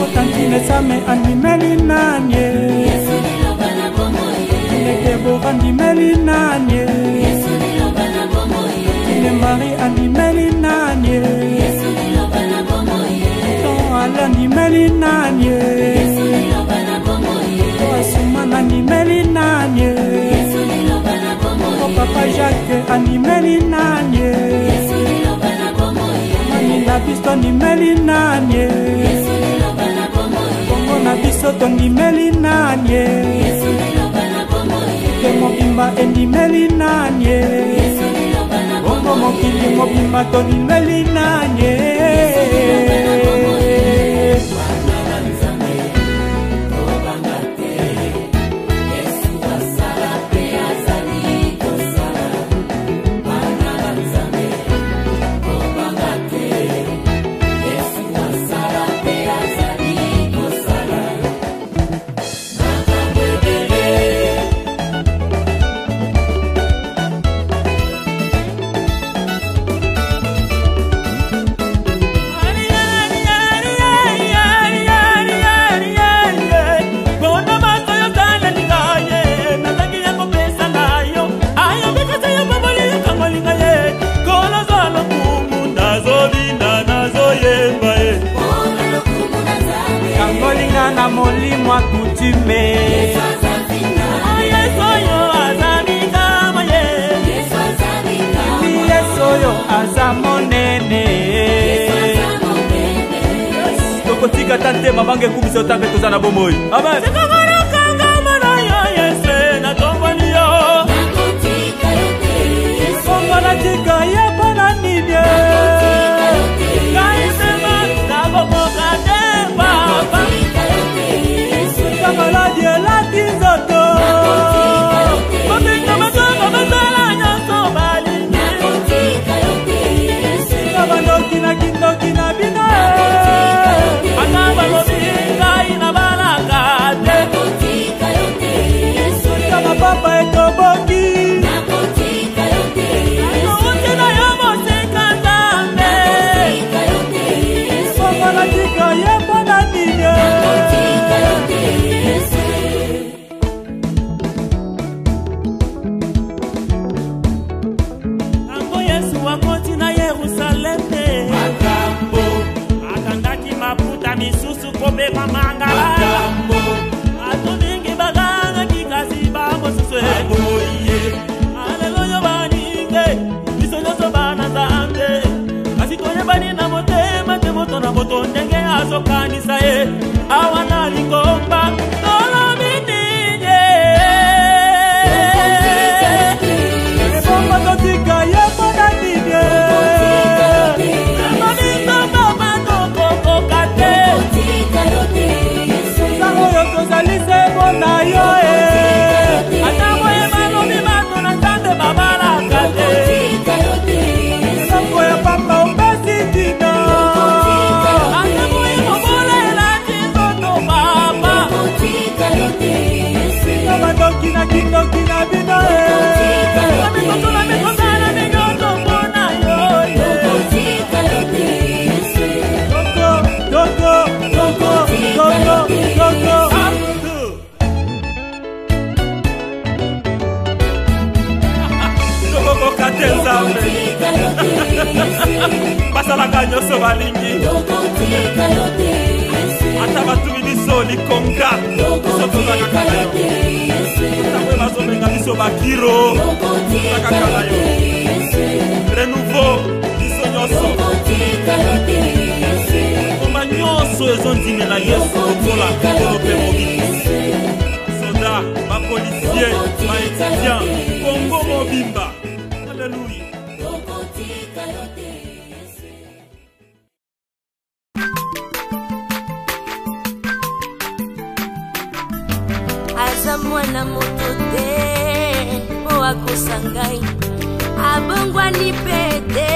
Otanti Inesame andimeli nanye Inekebo andimeli nanye Inemari andimeli nanye Ton ala andimeli nanye Asumana andimeli nanye Papa Jacques andimeli nanye Mami na biso andimeli nanye Bongo na biso tondimeli nanye Ke mobimba endimeli nanye Bongo mokili mobimba tondimeli nanye na molimo akutume Yesoyo azamikama ye Yesoyo azamonene Tokotika tante mabange kumisa otambe tozana bomoi Amen Sekamara kangama na yo Yesu na tomboni yo Nakotika yote Songona tika ye bona nidye Kaisema nagomoka temba Maladi la tizoto Mabenga mazonga mazala nyoso bali Nakotika yote Yesu Kabandoki na kindoki na bina Akamba lobinga ina balakate Nakotika yote Yesu Kama papa etoboki Nakotika yote Yesu Nakotika na yomo sekandame Nakotika yote Yesu Nakotika yepo na nidye Nakotika yote misusu kobeba mangala atoningi baganga kikasi babo suswe aleluya baninge bisonyoso bana zambe kasikoye bani na motema temoto na moto ndenge azokanisa ye awana likomba tolomininye ebomba totika yebona ninye na yo Atamo emano mimato na tande babala kate Soko ya papa umbesi tina Atamo imobole la chizoto papa Kama doki na kindoki na bina Kami kotola mikosana minyoto mbona yo Doko Basalaka nyoso balingi Ata batumi biso likonga Soto zaka kala yo Tawe bazomenga biso bakiro Zaka kala yo Renouveau biso nyoso Komba nyoso ezondimela Yesu Kola kolope mobiki Soda, ba policier, ba étudiant Kongo mobimba Alléluia Aza mwana moto te po akosangai Abongwa ni pete